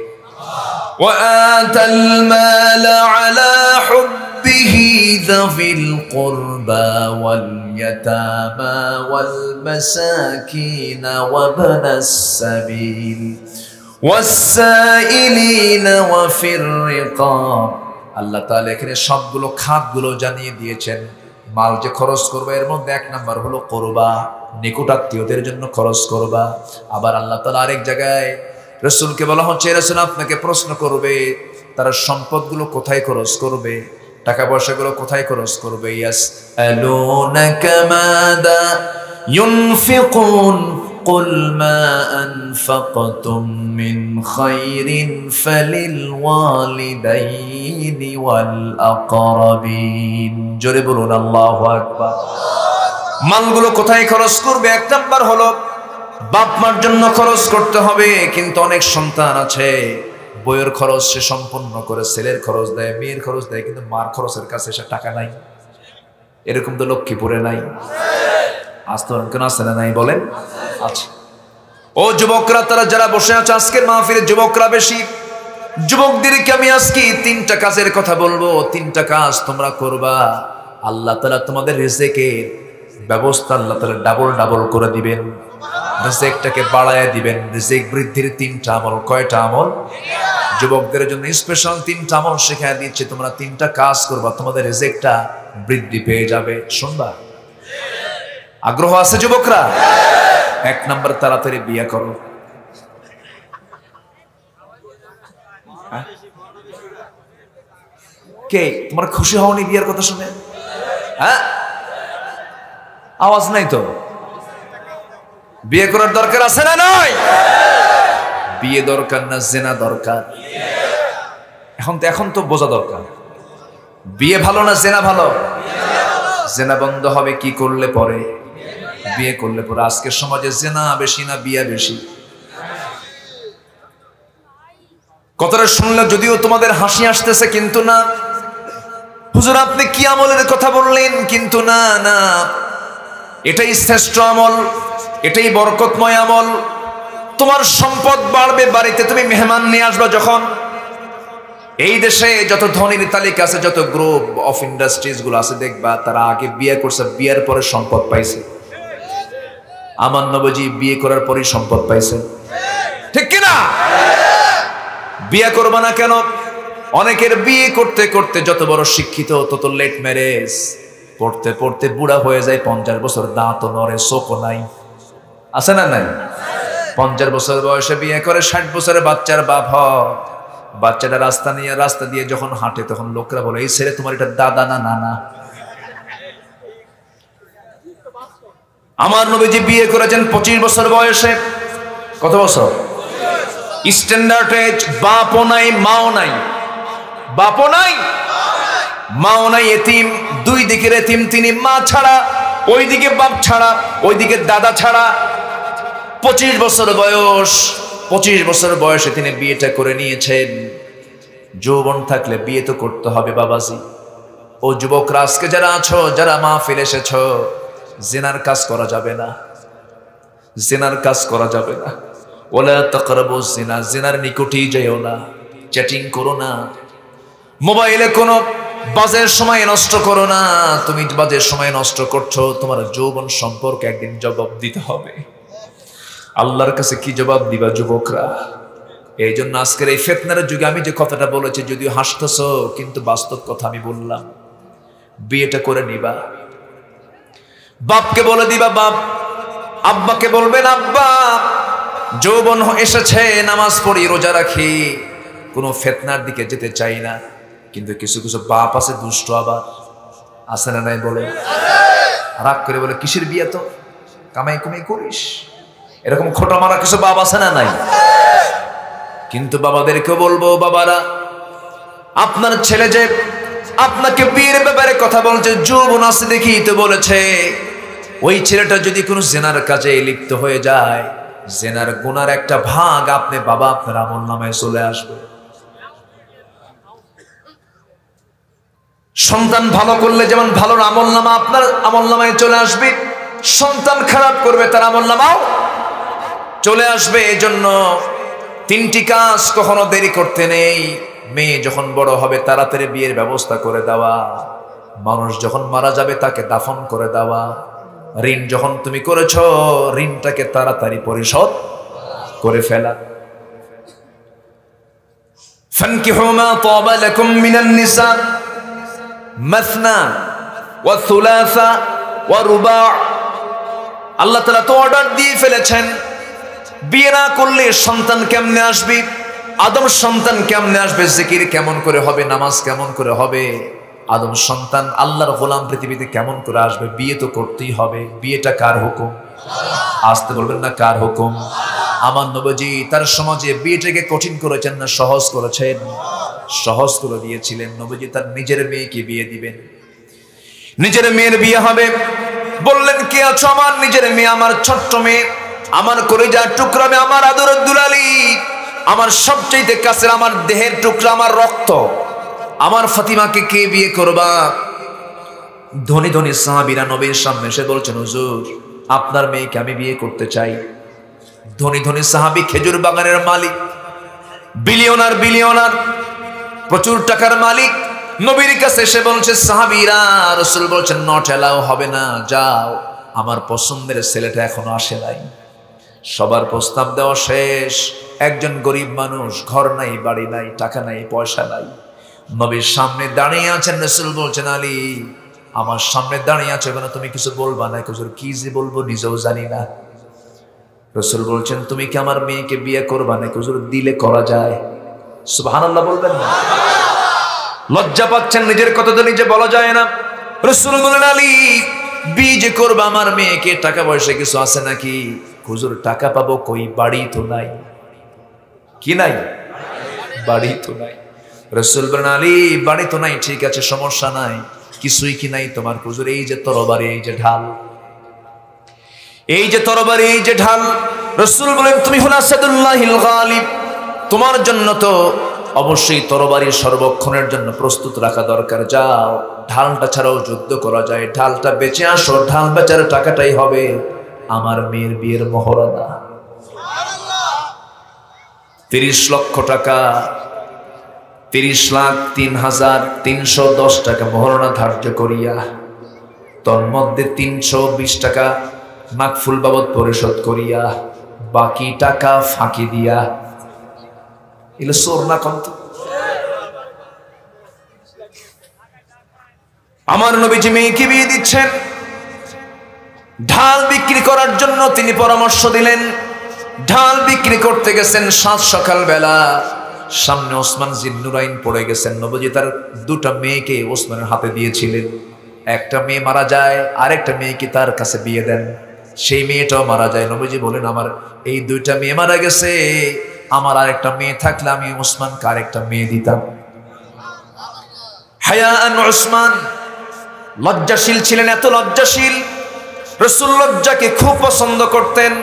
ওয়া আতাল মাল আলা হুব্বিহি যাবিল কুরবা ওয়াল ইয়াতামা ওয়াল মাসাকিন ওয়া ইবনাস সাবিল ওয়াস-সাইলিনা ওয়া ফির রিকাব। আল্লাহ তাআলা এখানে সবগুলো খাতগুলো জানিয়ে দিয়েছেন। মাল যে খরচ করবে এর মধ্যে 1 নাম্বার হলো কুরবা, নিকটাত্মীয়দের জন্য খরচ করবা। আবার আল্লাহ তাআলা আরেক জায়গায় রাসূলকে বলা হচ্ছে, রাসূল আপনাকে প্রশ্ন করবে তারা সম্পদগুলো কোথায় খরচ করবে, টাকা পয়সাগুলো কোথায় খরচ করবে। ইয়াসআলুনাকা মাযা ইউনফিকুন কুল মা আনফাকতুম মিন খায়রিন ফালিল ওয়ালিদাইনি ওয়াল আকরাবিন। জোরে বলুন আল্লাহু আকবার। মালগুলো কোথায় খরচ করবে? 1 নাম্বার হলো বাপ মার জন্য খরচ করতে হবে। কিন্তু অনেক সন্তান আছে বইয়ের খরচ সে সম্পূর্ণ করে, ছেলের খরচ দেয়, মেয়ের খরচ দেয়, কিন্তু মার খরচের কাছে সে টাকা নাই। এরকম তো লক্ষ্মীপুরে নাই? আজ তো কেন আছে না নাই বলেন? আচ্ছা ও যুবকরা, তারা যারা বসে আছে আজকের মাহফিলে, যুবকরা বেশি। যুবকদেরকে আমি আজকে 3টা কাজের কথা বলবো। 3টা কাজ তোমরা করবা, আল্লাহ তাআলা তোমাদের রিজিকের ব্যবস্থা আল্লাহ তাআলা ডাবল ডাবল করে দিবেন। রিজিকটাকে বাড়ায় দিবেন। রিজিক বৃদ্ধির 3টা আমল। কয়টা আমল? যুবকদের জন্য স্পেশাল 3টা আমল শেখায় দিচ্ছি। তোমরা 3টা কাজ করবা, তোমাদের রিজিকটা বৃদ্ধি পেয়ে যাবে। শুনবা? আগ্রহ আছে যুবকরা? 1 নাম্বার, তাড়াতাড়ি বিয়ে করো। কে তোমার খুশি হওনি বিয়ের কথা শুনে? হ্যাঁ, আওয়াজ নাই তো। বিয়ে করার দরকার আছে না নাই? বিয়ে দরকার না জেনা দরকার? এখন তো বোঝা দরকার, বিয়ে ভালো না জেনা ভালো? জেনা বন্ধ হবে কি করলে পরে? বিয়ে করলে পরে। আজকের সমাজে জেনা বেশি না বিয়ে বেশি? কথাটা শুনলে যদিও তোমাদের হাসি আসতেছে, কিন্তু না। হুজুর আপনি কি আমলের কথা বললেন? কিন্তু না না, এটাই শ্রেষ্ঠ আমল, এটাই বরকতময় আমল। তোমার সম্পদ বাড়বে, বাড়িতে তুমি মেহমান নিয়ে আসবা যখন। এই দেশে যত ধনীর তালিকা আছে, যত গ্রুপ অফ ইন্ডাস্ট্রিজ গুলো আছে, দেখবা তারা আগে বিয়ে করছে, বিয়ের পরে সম্পদ পাইছে। আমার নবীজি বিয়ে করার পরেই সম্পদ পাইছে, ঠিক কিনা? বিয়ে করবা না কেন? অনেকের বিয়ে করতে করতে যত বড় শিক্ষিত তত লেট ম্যারেজ, পড়তে পড়তে বুড়া হয়ে যায়, 50 বছর, দাঁতও নড়ে, চোখও নাই, আছে না নাই? 50 বছর বয়সে বিয়ে করে, 60 বছরে বাচ্চার বাপ হয়। বাচ্চাটা রাস্তা দিয়ে যখন হাঁটে তখন লোকরা বলে, এই ছেলে তোমার এটা দাদা না নানা। আমার নবীজি বিয়ে করেছেন 25 বছর বয়সে। কত বছর? Standard age. বাপও নাই, মাও নাই, বাপও নাই, মাও নাই, এতিম, দুই দিকের এতিম তিনি, মা ছাড়া, ওইদিকে বাপ ছাড়া, ওইদিকে দাদা ছাড়া। 25 বছর বয়স, 25 বছর বয়সে তিনি বিয়েটা করে নিয়েছেন। যৌবন থাকলে বিয়ে তো করতে হবে বাবাজি। ও যুবকরা আজকে যারা আছো, যারা মাহফিল এসেছো, জিনার কাজ করা যাবে না, জিনার কাজ করা যাবে না। ওয়ালা তাকরাবুজ জিনা, জিনার নিকটেই যাইও না, চ্যাটিং করো না, মোবাইলে কোনো বাজে সময় নষ্ট করো না। তুমি বাজে সময় নষ্ট করছো, তোমার যৌবন সম্পর্কে একদিন জবাব দিতে হবে। আল্লাহর কাছে কি জবাব দিবা যুবকরা? এই জন্য আজকের এই ফিতনার যুগে আমি যে কথাটা বলেছি, যদিও হাসতেছো কিন্তু বাস্তব কথা আমি বললাম, বিয়েটা করে নিবা। বাপকে বলে দিবা বাপ, আব্বাকে বলবেন আব্বা যৌবন এসেছে, নামাজ পড়ি, রোজা রাখি, কোনো ফিতনার দিকে যেতে চাই না। কিন্তু কিছু কিছু বাপ আছে দুষ্ট, আবার আছে না নাই বলে, রাগ করে বলে কিসের বিয়ে, তো কামাই কুমাই করিস, এরকম খোটা মারা কিছু বাপ আছে না নাই? কিন্তু বাবাদেরকে বলবো, বাবারা আপনার ছেলে যে আপনাকে বিয়ের ব্যাপারে কথা বলছে, যৌবন আছে দেখি তো বলেছে, ওই ছেলেটা যদি কোনো জেনার কাজে লিপ্ত হয়ে যায়, জেনার গুনার একটা ভাগ আপনি বাবা আপনার আমলনামায় চলে আসবে। সন্তান ভালো করলে যেমন ভালো আমলনামা আপনার আমলনামায় চলে আসবে, সন্তান খারাপ করবে তার আমলনামাও চলে আসবে। এজন্য 3টি কাজ কখনো দেরি করতে নেই। মেয়ে যখন বড় হবে তাড়াতাড়ি বিয়ের ব্যবস্থা করে দেওয়া, মানুষ যখন মারা যাবে তাকে দাফন করে দেওয়া, ঋণ যখন তুমি করেছো ঋণটাকে তাড়াতাড়ি পরিশোধ করে ফেলা। ফানকিহু মা তাবা লাকুম মিনান নিসা মাসনা ওয়া থুলাসা ওয়া রুবা'। আল্লাহ তাআলা তো অর্ডার দিয়ে ফেলেছেন, বিয়ে না করলে সন্তান কেমনে আসবে, আদম সন্তান কেমনে আসবে, জিকির কেমন করে হবে, নামাজ কেমন করে হবে, আদম সন্তান আল্লাহর গোলাম পৃথিবীতে কেমন করে আসবে? বিয়ে তো করতেই হবে। বিয়েটা কার হুকুম? আসতে বলবেন না কার হুকুম? আমার নবীজি তার সমাজে বিয়েটাকে কঠিন করেছেন না সহজ করেছেন? সহজ করে দিয়েছিলেন। নবীজি তার নিজের মেয়েকে বিয়ে দিবেন, নিজের মেয়ের বিয়ে হবে, বললেন কে আছো? আমার নিজের মেয়ে, আমার ছোট্ট মেয়ে, আমার কলিজার টুকরা মেয়ে, আমার আদরের দুলালি, আমার সবচেয়ে কাছের, আমার দেহের টুকরা, আমার রক্ত, আমার ফাতিমাকে কে বিয়ে করবা? ধনী ধনী সাহাবীরা নবীর সামনে এসে বলছেন, হুজুর আপনার মেয়েকে আমি বিয়ে করতে চাই। ধনী ধনী সাহাবী, খেজুর বাগানের মালিক, বিলিয়নার বিলিয়নার, প্রচুর টাকার মালিক, নবীর কাছে এসে বলছে সাহাবীরা, রাসূল বলছেন নট এলাও, হবে না, যাও, আমার পছন্দের ছেলেটা এখনো আসে নাই। সবার প্রস্তাব দেওয়া শেষ। একজন গরিব মানুষ, ঘর নাই, বাড়ি নাই, টাকা নাই, পয়সা নাই, নবীর সামনে দাঁড়িয়ে আছেন। রাসূল বলছেন আলী আমার সামনে দাঁড়িয়ে আছে কেন, তুমি কিছু বলবা না? হুজুর কি যে বলবো নিজেও জানি না। রাসূল বলছেন তুমি কি আমার মেয়েকে বিয়ে করবা না? হুজুর দিলে করা যায়। সুবহানাল্লাহ বলবেন না? লজ্জা পাচ্ছেন, নিজের কথা তো নিজে বলা যায় না। রাসূল বলেন আলী বিয়ে যে করবা আমার মেয়েকে, টাকা পয়সা কিছু আছে নাকি? হুজুর টাকা পাবো কই, বাড়ি তো নাই। কি নাই? বাড়ি তো নাই। রাসূল বলেন আলী বাড়ি তো নাই, ঠিক আছে সমস্যা নাই, কিছুই কি নাই তোমার? হুজুর এই যে তরবারি, এই যে ঢাল, এই যে তরবারি, এই যে ঢাল। রাসূল বলেন তুমি হলো আসাদুল্লাহিল গালিব, তোমার জন্য তো অবশ্যই তরবারি সর্বক্ষণের জন্য প্রস্তুত রাখা দরকার। যাও, ঢালটা ছাড়াও যুদ্ধ করা যায়, ঢালটা বেচে আসো, ঢাল বেচার টাকাটাই হবে আমার মেয়ের বিয়ের মহরানা। 30 লক্ষ টাকা, 30,03,310 টাকা মহারণা ধার্য করিয়া তন্মধ্যে 320 টাকা মাকফুল বাবদ পরিশোধ করিয়া বাকি টাকা ফাঁকি দিয়া, এগুলো চোর না কন্ত? আমার নবীজি মেয়েকে বিয়ে দিচ্ছেন, ঢাল বিক্রি করার জন্য তিনি পরামর্শ দিলেন। ঢাল বিক্রি করতে গেছেন 7 সকাল বেলা, সামনে ওসমান জিন্নুরাইন পড়ে গেছেন। নবীজি তার 2টা মেয়েকে ওসমানের হাতে দিয়েছিলেন। একটা মেয়ে মারা যায়, আরেকটা মেয়েকে তার কাছে বিয়ে দেন। সেই মেয়েটাও মারা যায়। নবীজি বলেন, আমার এই 2টা মেয়ে মারা গেছে, আমার আরেকটা মেয়ে থাকলে আমি ওসমানকে আরেকটা মেয়ে দিতাম। হায়াআন ওসমান লজ্জাশীল ছিলেন, এত লজ্জাশীল, রাসূল লজ্জাকে খুব পছন্দ করতেন।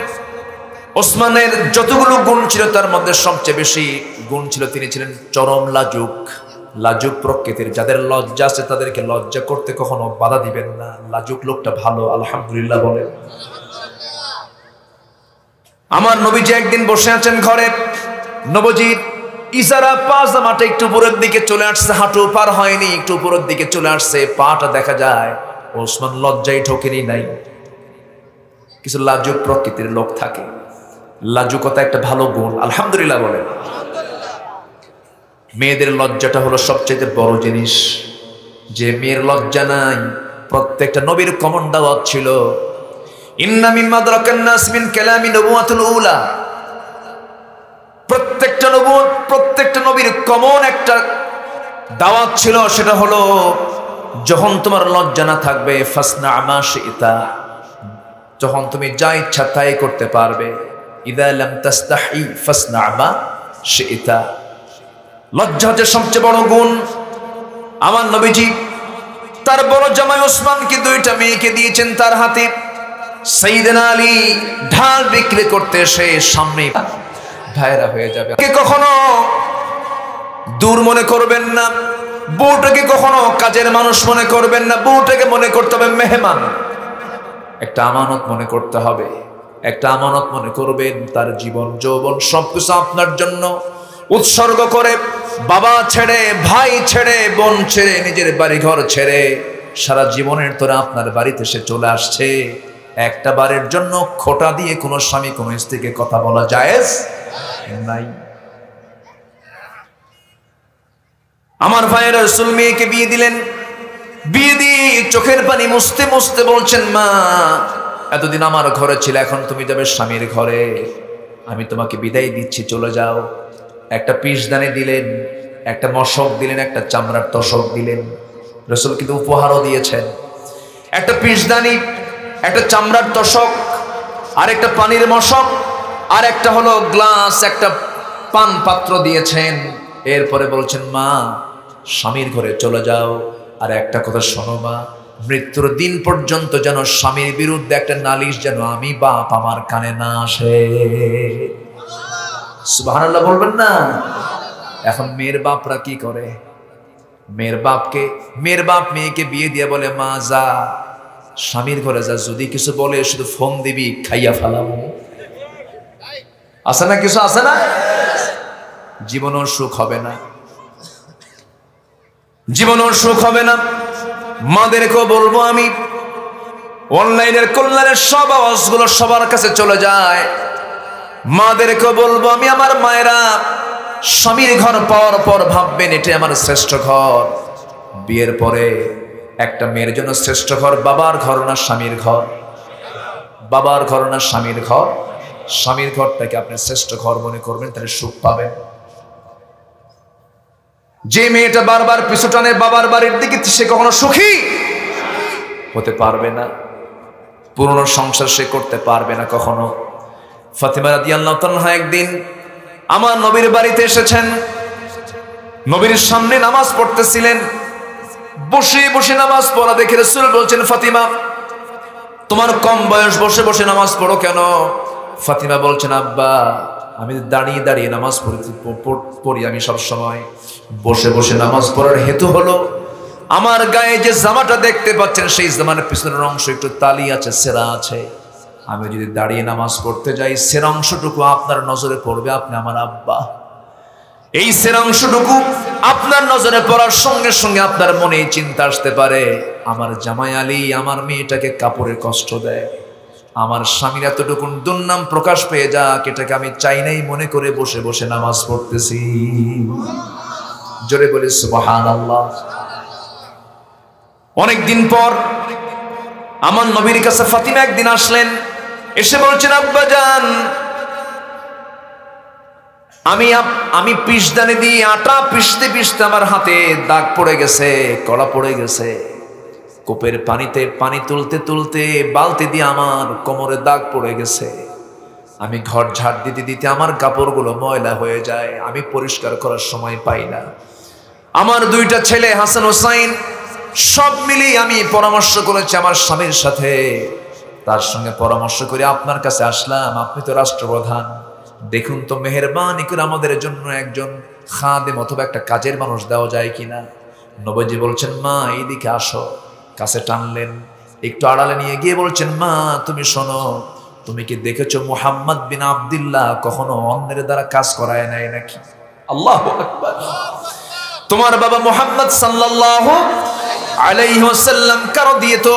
ওসমানের যতগুলো গুণ ছিল তার মধ্যে সবচেয়ে বেশি গুণ ছিল তিনি ছিলেন চরম লাজুক, লাজুক প্রকৃতির। যাদের লজ্জা আছে তাদেরকে লজ্জা করতে কখনো বাধা দিবেন না। লাজুক লোকটা ভালো, আলহামদুলিল্লাহ বলেন। আমার নবীজি একদিন বসে আছেন ঘরে, নবীজির ইজারা পাজামাটা একটু উপরের দিকে চলে আসছে, হাঁটু পার হয়নি, একটু উপরের দিকে চলে আসছে, পাটা দেখা যায়। ওসমান লজ্জায় ঠকেনি নাই। কিছু লাজুক প্রকৃতির লোক থাকে, লাজুকতা একটা ভালো গুণ, আলহামদুলিল্লাহ বলেন। মেয়েদের লজ্জাটা হলো সবচেয়ে বড় জিনিস। যে মেয়ের লজ্জা নাই, প্রত্যেকটা নবীর কমন দাওয়াত ছিল, ইন্না মিম্মা আদরাকান নাস মিন কালামি নবুওয়াতুল উলা। প্রত্যেকটা নবীর কমন একটা দাওয়াত ছিল, সেটা হলো যখন তোমার লজ্জা না থাকবে ফাসনা মা শিতা, যখন তুমি যা ইচ্ছা তাই করতে পারবে। ইযা লাম তাস্তাহি ফাসনা মা শিতা। লজ্জা হচ্ছে সবচেয়ে বড় গুণ। আমার নবীজি তার বড় জামাই ওসমানকে 2টা মেয়েকে দিয়েছেন তার হাতে। সাইয়েদনা আলী ঢাল বিক্রি করতে এসে সামনে ভাইরা হয়ে যাবে। কখনো দূর মনে করবেন না, বউটাকে কখনো কাজের মানুষ মনে করবেন না, বউটাকে মনে করতে হবে মেহমান, একটা আমানত মনে করতে হবে। একটা আমানত মনে করবেন, তার জীবন যৌবন সবকিছু আপনার জন্য উৎসর্গ করে, বাবা ছেড়ে, ভাই ছেড়ে, বোন ছেড়ে, নিজের বাড়ি ঘর ছেড়ে সারা জীবনের তোরা আপনার বাড়িতে সে চলে আসছে। একটা বারের জন্য খোটা দিয়ে কোনো স্বামী কোনো স্ত্রীকে কথা বলা জায়েজ নাই। আমার ভাইয়েরা রাসূল মেয়েকে বিয়ে দিলেন। বিয়ে দিয়ে চোখের পানি মুছতে মুছতে বলছেন, মা এতদিন আমার ঘরে ছিল, এখন তুমি যাবে স্বামীর ঘরে, আমি তোমাকে বিদায় দিচ্ছি, চলে যাও। একটা পিসদানি দিলেন, একটা মশক দিলেন, একটা চামড়ার তোশক দিলেন। রাসূল কিন্তু উপহারও দিয়েছেন, একটা পিসদানি, একটা চামড়ার তোশক, আর একটা পানির মশক, আর একটা হলো গ্লাস, একটা পান পাত্র দিয়েছেন। এরপরে বলছেন, মা স্বামীর ঘরে চলে যাও, আর একটা কথা শোনো মা, মৃত্যুর দিন পর্যন্ত যেন স্বামীর বিরুদ্ধে একটা নালিশ যেন আমি বাপ আমার কানে না আসে। সুবহানাল্লাহ বলবেন না? এখন মেয়ের বাপরা কি করে? মেয়ের বাপ মেয়েকে বিয়ে দিয়ে বলে, মা যা স্বামীর ঘরে যা, যদি কিছু বলে শুধু ফোন দিবি, খাইয়া ফেলাবো। আছে না কিছু, আছে না? জীবনও সুখ হবে না, জীবনও সুখ হবে না। মাদেরকেও বলবো আমি, অনলাইনের কল্যাণের সব আওয়াজগুলো সবার কাছে চলে যায়। মাদেরকেও বলবো আমি, আমার মায়েরা স্বামীর ঘর পাওয়ার পর ভাববেন এটি আমার শ্রেষ্ঠ ঘর। বিয়ের পরে একটা মেয়ের জন্য শ্রেষ্ঠ ঘর বাবার ঘর না স্বামীর ঘর? বাবার ঘর না স্বামীর ঘর? স্বামীর ঘরটাকে আপনি শ্রেষ্ঠ ঘর মনে করবেন, তাহলে সুখ পাবেন। যে মেয়েটা বারবার পিছু টানে বাবার বাড়ির দিকে, সে কখনো সুখী হতে পারবে না, পুরনো সংসার সে করতে পারবে না কখনো। ফাতিমা রাদিয়াল্লাহু তাআলা একদিন আমার নবীর বাড়িতে এসেছেন, নবীর সামনে নামাজ পড়তেছিলেন। বসে বসে নামাজ পড়া দেখে রাসূল বলছেন, ফাতিমা তোমার কম বয়স, বসে বসে নামাজ পড়ো কেন? ফাতিমা বলছেন, আব্বা আমি দাঁড়িয়ে দাঁড়িয়ে নামাজ পড়ি, আমি সব সময় বসে বসে নামাজ পড়ার হেতু হলো আমার গায়ে যে জামাটা দেখতে পাচ্ছেন সেই জামার পিছনের অংশ একটু তালি আছে, সেরা আছে, আমি যদি দাঁড়িয়ে নামাজ পড়তে যাই, সেরা অংশটুকু আপনার নজরে পড়বে, আপনি আমার আব্বা। এই সেরা অংশটুকু আপনার নজরে পড়ার সঙ্গে সঙ্গে আপনার মনে চিন্তা আসতে পারে, আমার জামাই আলী আমার মেয়েটাকে কাপড়ের কষ্ট দেয়, আমার স্বামীর এতটুকুন দুর্নাম প্রকাশ পেয়ে যাক, এটাকে আমি চাই নাই মনে করে বসে বসে নামাজ পড়তেছি। জোরে বলি সুবহানাল্লাহ। অনেকদিন পর আমার নবীর কাছে ফাতিমা একদিন আসলেন, এসে বলছেন, আব্বাজান আমি পিষদানি দিয়ে আটা পিষতে পিষতে আমার হাতে দাগ পড়ে গেছে, কড়া পড়ে গেছে। কূপের পানিতে পানি তুলতে তুলতে বালতি দিয়ে আমার কোমরে দাগ পড়ে গেছে। আমি ঘর ঝাড় দিতে দিতে আমার কাপড়গুলো ময়লা হয়ে যায়, আমি পরিষ্কার করার সময় পাই না। আমার দুইটা ছেলে হাসান হোসাইন সব মিলিয়ে আমি পরামর্শ করেছি আমার স্বামীর সাথে, তার সঙ্গে পরামর্শ করে আপনার কাছে আসলাম। আপনি তো রাষ্ট্রপ্রধান, দেখুন তো মেহেরবানি করে আমাদের জন্য একজন খাদেম অথবা একটা কাজের মানুষ দেওয়া যায় কিনা। নবীজি বলছেন, মা এইদিকে আসো। কাছে টানলেন, একটু আড়ালে নিয়ে গিয়ে বলছেন, মা তুমি শোনো, তুমি কি দেখেছো মুহাম্মদ বিন আব্দুল্লাহ কখনো অন্যের দ্বারা কাজ করায় নাই নাকি? আল্লাহু আকবার। তোমার বাবা মুহাম্মদ সাল্লাল্লাহু আলাইহি ওয়াসাল্লাম কারো দিয়ে তো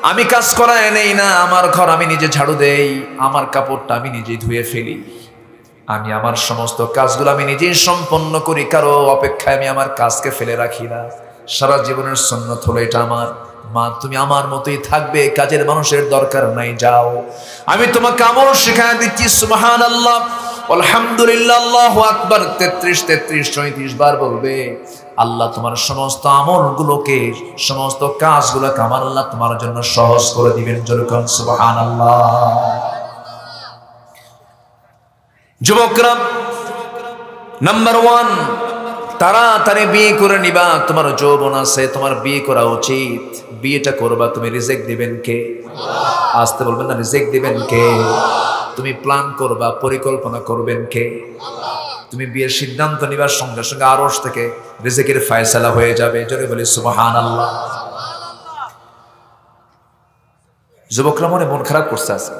আমি কাজ করায় নেই না। আমার ঘর আমি নিজে ঝাড়ু দেই, আমার কাপড়টা আমি নিজেই ধুয়ে ফেলি, আমি আমার সমস্ত কাজগুলো আমি নিজেই সম্পন্ন করি, কারো অপেক্ষায় আমি আমার কাজকে ফেলে রাখি না। সারা জীবনের সুন্নাত হলো এটা আমার। মা তুমি আমার মতোই থাকবে, কাজের মানুষের দরকার নাই, যাও। আমি তোমাকে আমল শেখায় দিচ্ছি। সুবহানাল্লাহ, আলহামদুলিল্লাহ, আল্লাহু আকবার 33 33 বার বলবে। আল্লাহ তোমার সমস্ত আমলগুলোকে, সমস্ত কাজগুলোকে আমার আল্লাহ তোমার জন্য সহজ করে দিবেন। যেরকম সুবহানাল্লাহ। যুবকরা, নাম্বার 1, তাড়াতাড়ি বিয়ে করে নিবা। তোমার যৌবন আছে, তোমার বিয়ে করা উচিত। বিয়েটা করবা, তুমি রিজেক্ট দিবেন কে? আসতে বলবেন না, রিজেক্ট দিবেন কে? তুমি প্ল্যান করবা, পরিকল্পনা করবেন কে? তুমি বিয়ের সিদ্ধান্ত নিবার সঙ্গে সঙ্গে আরশ থেকে রিজেকের ফয়সালা হয়ে যাবে। জোরে বলি সুবহানাল্লাহ। যুবকরা মন খারাপ করছে আছে?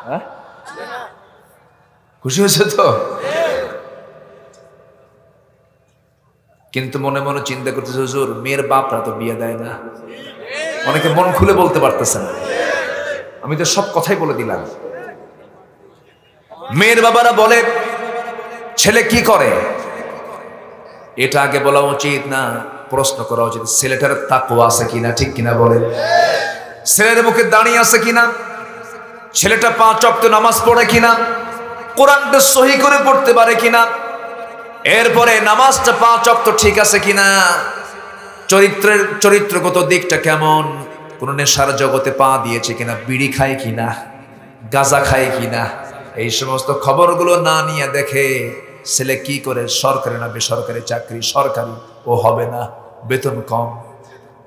হ্যাঁ, খুশি হয়েছে তো? কিন্তু মনে মনে চিন্তা করতেছে, হুজুর মেয়ের বাপরা তো বিয়ে দেয় না। অনেকে মন খুলে বলতে পারতেছে না। আমি তো সব কথাই বলে দিলাম। মেয়ের বাবারা বলে ছেলে কি করে, এটা আগে বলা উচিত না, প্রশ্ন করা উচিত ছেলেটার তাকওয়া আছে কিনা, ঠিক কিনা বলে? ছেলের মুখে দাঁড়িয়ে আছে কিনা, ছেলেটা 5 ওয়াক্ত নামাজ পড়ে কিনা, কোরআনটা সহি করে পড়তে পারে কিনা, এরপরে নামাজটা 5 ওয়াক্ত ঠিক আছে কিনা, চরিত্রগত দিকটা কেমন, কোন নেশার জগতে পা দিয়েছে কিনা, বিড়ি খায় কিনা, গাঁজা খায় কিনা, এই সমস্ত খবরগুলো না নিয়ে দেখে ছেলে কি করে, সরকারি না বেসরকারি চাকরি, সরকারি ও হবে না, বেতন কম।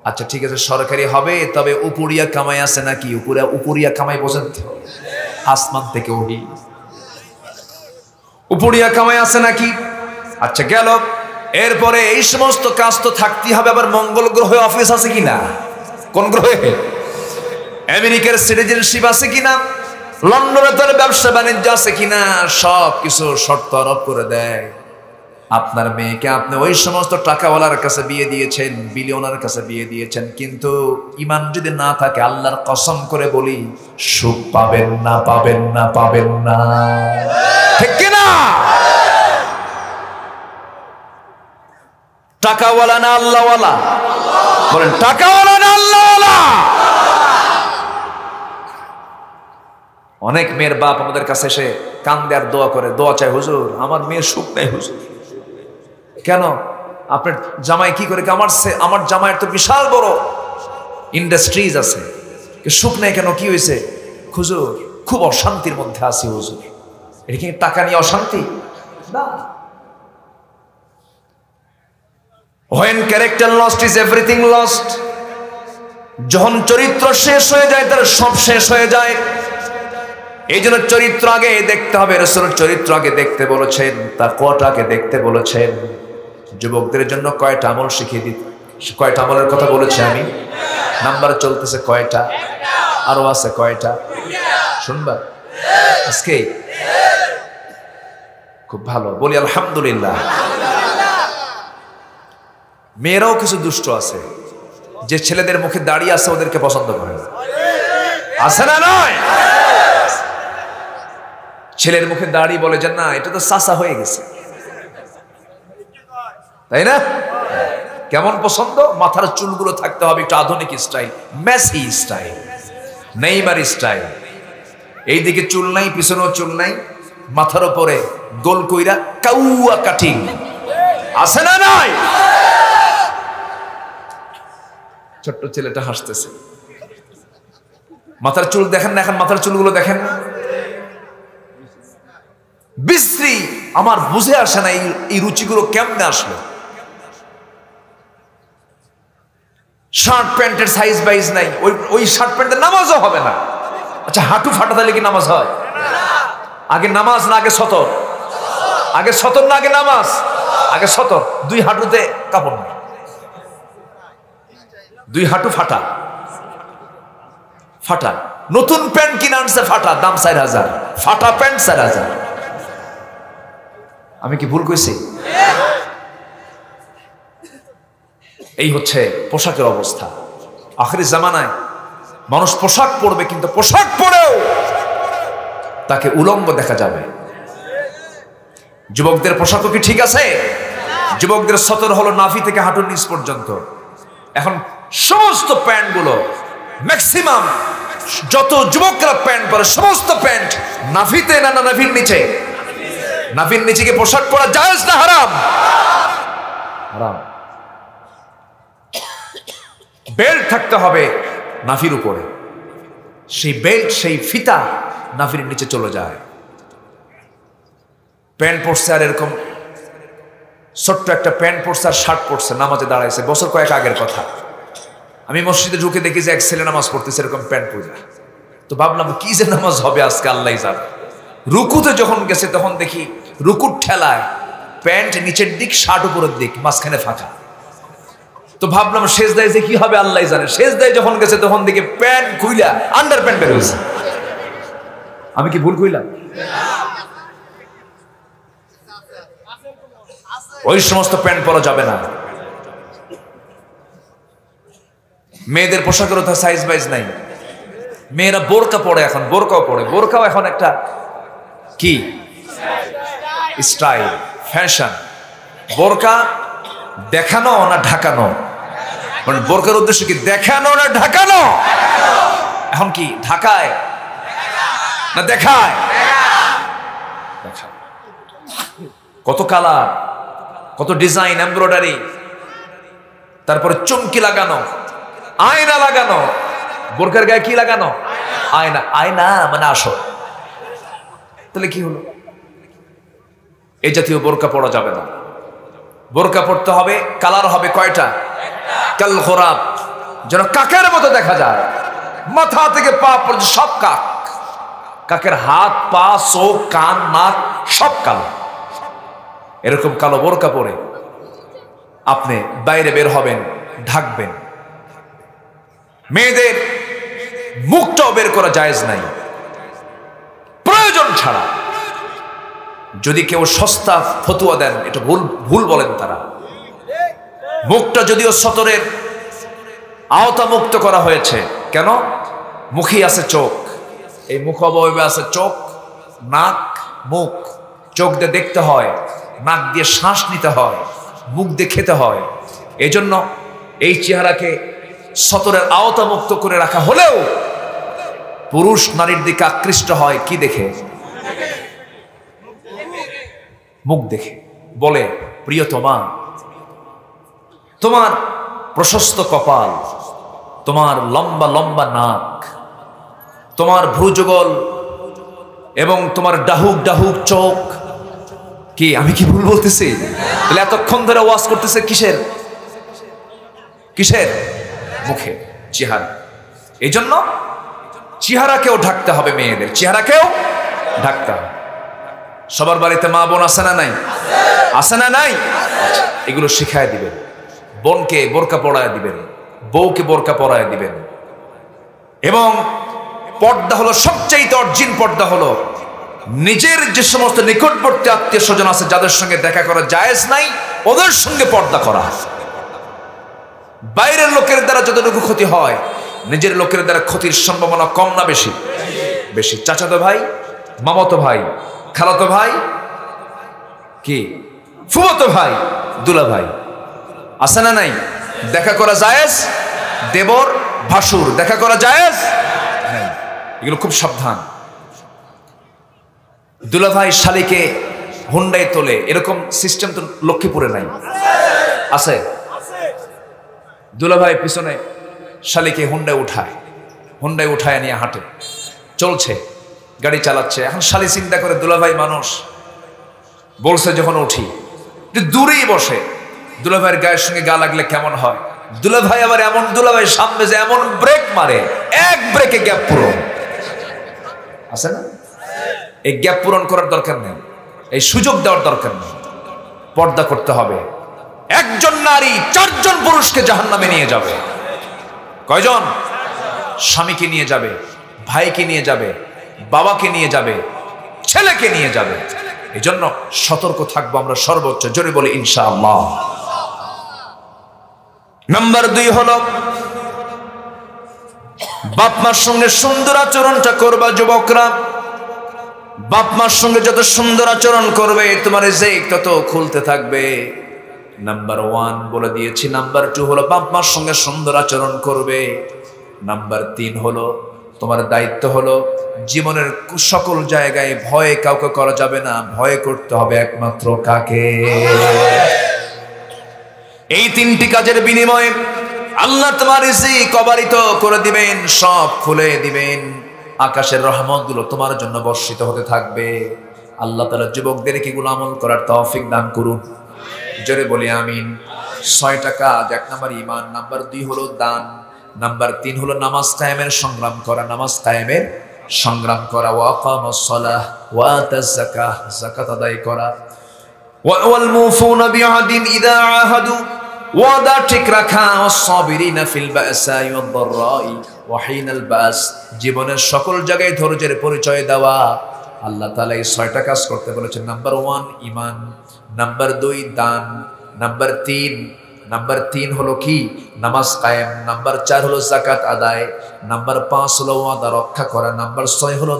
আচ্ছা ঠিক আছে, সরকারি হবে, তবে উপরিয়া কামাই আছে নাকি? উপরিয়া কামাই বোঝেন তো, আসমান থেকে ওহি উপরিয়া কামাই আছে নাকি? আচ্ছা গেল। এরপরে এই সমস্ত কাজ তো থাকতেই হবে। আবার মঙ্গল গ্রহে অফিস আছে কিনা, কোন গ্রহে, আমেরিকার সিটিজেনশিপ আছে কিনা, লন্ডনে তার ব্যবসা বাণিজ্য আছে কিনা, সব কিছু শর্ত আরোপ করে দেয়। আপনার মেয়েকে আপনি ওই সমস্ত টাকাওয়ালার কাছে বিয়ে দিয়েছেন, বিলিয়নার কাছে বিয়ে দিয়েছেন, কিন্তু ঈমান যদি না থাকে, আল্লাহর কসম করে বলি, সুখ পাবেন না, পাবেন না, পাবেন না, ঠিক কিনা? টাকাওয়ালা না আল্লাহওয়ালা? বলেন, টাকাওয়ালা না আল্লাহওয়ালা? অনেক মেয়ের বাপ আমাদের কাছে এসে কান্দে আর দোয়া করে, দোয়া চায়, হুজুর আমার মেয়ের সুখ নেই হুজুর। কেন? আপনার জামাই কি করে? আমার জামাইয়ের তো বিশাল বড় ইন্ডাস্ট্রিজ আছে, সুখ নেই কেন, কি হয়েছে? হুজুর খুব অশান্তির মধ্যে আছি হুজুর। এটা কি টাকা নিয়ে অশান্তি? না। When character lost is everything lost. যখন চরিত্র শেষ হয়ে যায়, তার সব শেষ হয়ে যায়। এই জন্য চরিত্র আগে দেখতে হবে। রাসূল চরিত্র আগে দেখতে বলেছেন, তাকওয়াটাকে দেখতে বলেছেন। যুবকদের জন্য কয়টা আমল শিখিয়ে দিতে, কয়টা আমলের কথা বলেছি আমি? নাম্বার চলতেছে কয়টা? আরো আছে কয়টা? শুনবা আজকে? খুব ভালো, বলি আলহামদুলিল্লাহ। মেয়েরাও কিছু দুষ্ট আছে, যে ছেলেদের মুখে দাঁড়িয়ে আছে ওদেরকে পছন্দ করে, আছে না নয়? ছেলের মুখে দাড়ি বলে যে না এটা তো সাসা হয়ে গেছে, তাই না? কেমন পছন্দ? মাথার চুলগুলো থাকতে হবে একটু আধুনিক style, Messi style, Neymar style. এইদিকে চুল নাই, পিছনেও চুল নাই, মাথার উপরে গোল কইরা কাউয়া কাটিং, আছে না নাই? ছোট্ট ছেলেটা হাসতেছে। মাথার চুল দেখেন না এখন? মাথার চুলগুলো দেখেন না? বিশ্রী। আমার বুঝে আসে না এই রুচিগুলো কেমনে আসলো। শার্ট প্যান্টের সাইজ বাইজ নাই, ওই শার্ট প্যান্টের নামাজও হবে না। আচ্ছা, হাঁটু ফাটা দিলে কি নামাজ হয়? আগে নামাজ না আগে সতর? আগে সতর না আগে নামাজ? আগে সতর। দুই হাঁটুতে কাপড় নেই, দুই হাঁটু ফাটা ফাটা। নতুন প্যান্ট কিনে আনছে ফাটা, দাম 4000, ফাটা প্যান্ট 4000। আমি কি ভুল কইছি? এই হচ্ছে পোশাকের অবস্থা। আখিরি জামানায় মানুষ পোশাক পরবে, কিন্তু পোশাক পরেও তাকে উলঙ্গ দেখা যাবে। যুবকদের পোশাকও কি ঠিক আছে? যুবকদের সতর হলো নাভি থেকে হাঁটুর নিচ পর্যন্ত। এখন সমস্ত প্যান্টগুলো, ম্যাক্সিমাম যত যুবকরা প্যান্ট পরে সমস্ত প্যান্ট নাভিতে না নাভির নিচে? নাভির নিচে কি পোশাক পরা জায়েজ না হারাম? হারাম। বেল্ট থাকতে হবে নাভির উপরে, সেই বেল্ট, সেই ফিতা নাভির নিচে চলে যায়। প্যান্ট পরছে আর এরকম ছোট্ট একটা প্যান্ট পরছে আর শার্ট পরছে, নামাজে দাঁড়াইছে, বছর কয়েক আগের কথা। আমি মসজিদে ঢুকে দেখি যে এক ছেলে নামাজ পড়তেছে এরকম প্যান্ট পরে। তো ভাবলাম কি যে নামাজ হবে আজকে, আল্লাহ জানে। রুকুতে যখন গেছে তখন দেখি রুকুর ঠেলায় প্যান্ট নিচের দিক, শার্ট উপরের দিক, মাঝখানে ফাঁকা। তো ভাবলাম সেজদায় যে কি হবে আল্লাহ জানে। সেজদায় যখন গেছে তখন দেখি প্যান্ট খুইলা আন্ডার প্যান্ট বের হয়েছে। আমি কি ভুল কইলাম? ওই সমস্ত প্যান্ট পরা যাবে না। মেয়েদের পোশাকের সাইজ বাইজ নাই। মেয়েরা বোরকা পরে, এখন বোরকাও পরে। বোরকাও এখন একটা কি স্টাইল, ফ্যাশন। বোরকা দেখানো না ঢাকানো? মানে বোরকার উদ্দেশ্য কি দেখানো না ঢাকানো? এখন কি ঢাকায় না দেখায়? কত কালার, কত ডিজাইন, এমব্রয়ডারি, তারপরে চমকি লাগানো, আয়না লাগানো। বোরকার গায়ে কি লাগানো? আয়না। আয়না মানে আসো। তাহলে কি হলো? এই জাতীয় বোরকা পরা যাবে না। বোরকা পড়তে হবে, কালার হবে কয়টা? কাল গোরাব, যেন কাকের মতো দেখা যায়। মাথা থেকে পা পর্যন্ত সব কাক। কাকের হাত, পা, চোখ, কান, নাক সব কালো। এরকম কালো বোরকা পরে আপনি বাইরে বের হবেন, ঢাকবেন। মেয়েদের মুখটাও বের করা জায়েজ নাই প্রয়োজন ছাড়া। যদি কেউ সস্তা ফতুয়া দেন, এটা ভুল বলেন তারা। মুখটা যদিও সতরের আওতা মুক্ত করা হয়েছে, কেন? মুখে আছে চোখ, এই মুখ অবয়বে আছে চোখ, নাক, মুখ। চোখ দিয়ে দেখতে হয়, নাক দিয়ে শ্বাস নিতে হয়, মুখ দিয়ে খেতে হয়। এই জন্য এই চেহারাকে সতরের আওতা মুক্ত করে রাখা হলেও পুরুষ নারীর দিকে আকৃষ্ট হয় কি দেখে? মুখ দেখে। বলে, প্রিয়তমা, তোমার প্রশস্ত কপাল, তোমার লম্বা লম্বা নাক, তোমার ভ্রুযুগল এবং তোমার ডাহুক ডাহুক চোখ। কি আমি কি ভুল বলতেছি? তাহলে এতক্ষণ ধরে ওয়াজ করতেছে কিসের? কিসের? মুখে, চেহারা। এই জন্য চেহারাকেও ঢাকতে হবে, মেয়েদের চেহারাকেও ঢাকতে হবে। সবার বাড়িতে মা বোন আছে না নাই? আছে না নাই? এগুলো শিখায় দিবেন। বোনকে বোরকা পরায় দিবেন, বউকে বোরকা পরায় দিবেন। এবং পর্দা হলো সবচেয়ে অর্জিন পর্দা হলো নিজের যে সমস্ত নিকটবর্তী আত্মীয় স্বজন আছে যাদের সঙ্গে দেখা করা জায়েজ নাই ওদের সঙ্গে পর্দা করা। বাইরের লোকের দ্বারা যতটুকু ক্ষতি হয় নিজের লোকের দ্বারা ক্ষতির সম্ভাবনা কম না বেশি? বেশি। চাচাতো ভাই, মামাতো ভাই, খালাতো ভাই, কি ফুফাতো ভাই, দুলা ভাই আছে না নাই? দেখা করা জায়েজ। দেবর ভাসুর দেখা করা জায়েজ, এগুলো খুব সাবধান। দুলা ভাই শালিকে হুন্ডায় তোলে, এরকম সিস্টেম তো লক্ষ্মীপুরে নাই, আছে? দুলা ভাই পিছনে শালিকে হুন্ডায় উঠায় নিয়ে হাঁটে, চলছে, গাড়ি চালাচ্ছে। এখন শালি চিন্তা করে দুলা ভাই মানুষ বলছে যখন উঠি, দূরেই বসে, দুলা ভাইয়ের গায়ের সঙ্গে গা লাগলে কেমন হয়? দুলা ভাই আবার এমন দুলা ভাই সামনে যে এমন ব্রেক মারে, এক ব্রেকে গ্যাপ পূরণ আছে না? এই গ্যাপ পূরণ করার দরকার নেই, এই সুযোগ দেওয়ার দরকার নেই। পর্দা করতে হবে। একজন নারী 4 জন পুরুষকে জাহান্নামে নিয়ে যাবে। কয়জন? স্বামীকে নিয়ে যাবে, ভাইকে নিয়ে যাবে, বাবাকে নিয়ে যাবে, ছেলেকে নিয়ে যাবে। এই জন্য সতর্ক থাকবো আমরা সর্বোচ্চ। জোরে বলি ইনশাআল্লাহ। নাম্বার 2 হলো বাপ মার সঙ্গে সুন্দর আচরণটা করবা। যুবকরা, বাপ মার সঙ্গে যত সুন্দর আচরণ করবে তোমার রিজিক তত খুলতে থাকবে। নাম্বার 1 বলে দিয়েছি। নাম্বার 2 হলো বাপ মার সঙ্গে সুন্দর আচরণ করবে। নাম্বার 3 হলো তোমার দায়িত্ব হলো জীবনের সকল জায়গায় ভয় কাউকে করা যাবে না, ভয় করতে হবে একমাত্র কাকে? এই 3টি কাজের বিনিময়ে আল্লাহ তোমার রিজিক অবারিত করে দিবেন, সব খুলে দিবেন। আকাশের রহমতগুলো তোমার জন্য বর্ষিত হতে থাকবে। আল্লাহ তাআলা যুবকদেরকে এগুলো আমল করার তৌফিক দান করুন। জোরে বলি আমিন। 6টা কাজ। 1 নাম্বার ঈমান, নাম্বার 2 হলো দান, নাম্বার 3 হলো নামাজ কায়েমের সংগ্রাম করা, নামাজ কায়েমের সংগ্রাম করা। ওয়া আকামাস সালাহ ওয়া আতাজ যাকাহ, যাকাত আদায় করা। ওয়াল মুফুনা বিআহদিন ইযা আহাদু, ওয়াদা ঠিক রাখা। ওয়াস-সাবিরিনা ফিল বাসাই ওয়াদ-দাররাই ওয়া হিনাল বাস, জীবনের সকল জায়গায় ধৈর্যের পরিচয় দেওয়া। আল্লাহ তাআলা এই 6টা কাজ করতে বলেছেন। নাম্বার 1 ঈমান, নাম্বার 2 দান, নাম্বার 3 হলো কি? নামাজ কায়েম, নাম্বার 4 হলো যাকাত আদায়, নাম্বার 5 হলো ওয়াদা রক্ষা করা, নাম্বার 6 হলো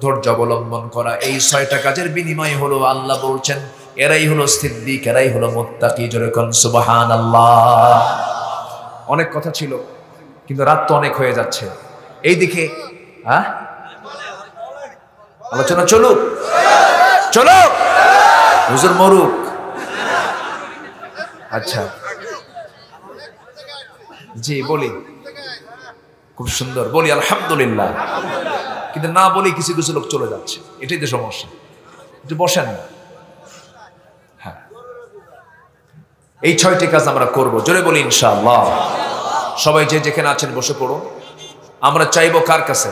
ধৈর্য অবলম্বন করা। এই 6টা কাজের বিনিময় হলো আল্লাহ বলছেন এরাই হলো সিদ্দিক, এরাই হলো মুত্তাকি। জোরে কোন সুবহানাল্লাহ। অনেক কথা ছিল কিন্তু রাত তো অনেক হয়ে যাচ্ছে। এইদিকে আলোচনা চলুক, হুজুর মরুক। আচ্ছা জি বলি, খুব সুন্দর বলি আলহামদুলিল্লাহ, কিন্তু না বলি কিছু কিছু লোক চলে যাচ্ছে, এটাই তো সমস্যা। একটু বসেন না। হ্যাঁ, এই 6টি কাজ আমরা করব। জোরে বলি ইনশাআল্লাহ। সবাই যে যেখানে আছেন বসে পড়ুন। আমরা চাইবো কার কাছে?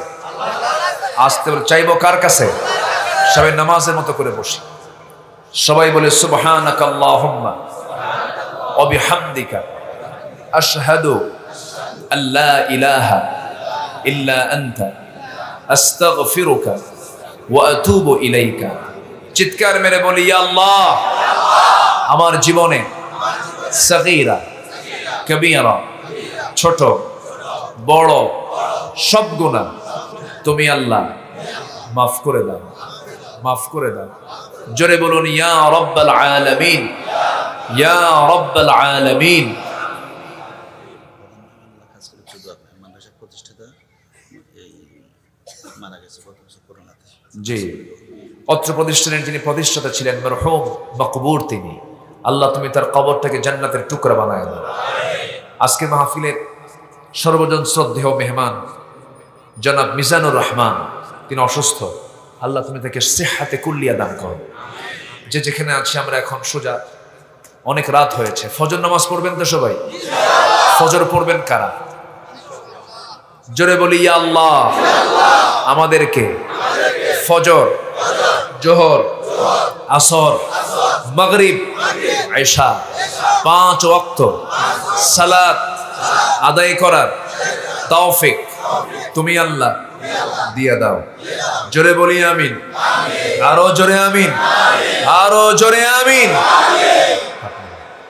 আসতে বলে চাইবো কার কাছে? সবাই নামাজের মতো করে বসি। সবাই বলে সুবহানাকা আল্লাহুম্মা ওয়া বিহামদিকা আশহাদু আল্লা ইলাহা ইল্লা আনতা আস্তাগফিরুকা ওয়া আতুবু ইলাইকা। চিৎকার মেরে বলি ইয়া আল্লাহ, আমার জীবনে সগীরা কবীরা, ছোট বড় সব গুনাহ তুমি আল্লাহ মাফ করে দাও, মাফ করে দাও। জোরে বলুন ইয়া রাব্বাল আলামিন, ইয়া রাব্বাল আলামিন। জি, অত্র প্রতিষ্ঠানের যিনি প্রতিষ্ঠাতা ছিলেন মরহুম মকবুর, তিনি আল্লাহ তুমি তার কবরটাকে জান্নাতের টুকরা বানায় দাও। আজকে মাহফিলের সর্বজন শ্রদ্ধেয় মেহমান জনাব মিজানুর রহমান, তিনি অসুস্থ। আল্লাহ তুমি তাকে সিহহাতে কুল্লিয়া দান করো। যে যেখানে আছে আমরা এখন সোজা, অনেক রাত হয়েছে, ফজর নামাজ পড়বেন তো সবাই? ফজর পড়বেন কারা? জোরে বলি ইয়া আল্লাহ, আমাদেরকে ফজর, জোহর, আসর, মাগরিব, ইশা 5 ওয়াক্ত সালাত আদায় করার তৌফিক তুমি আল্লাহ দিয়ে দাও। জোরে বলি আমিন, আরো জোরে আমিন, আরো জোরে আমিন।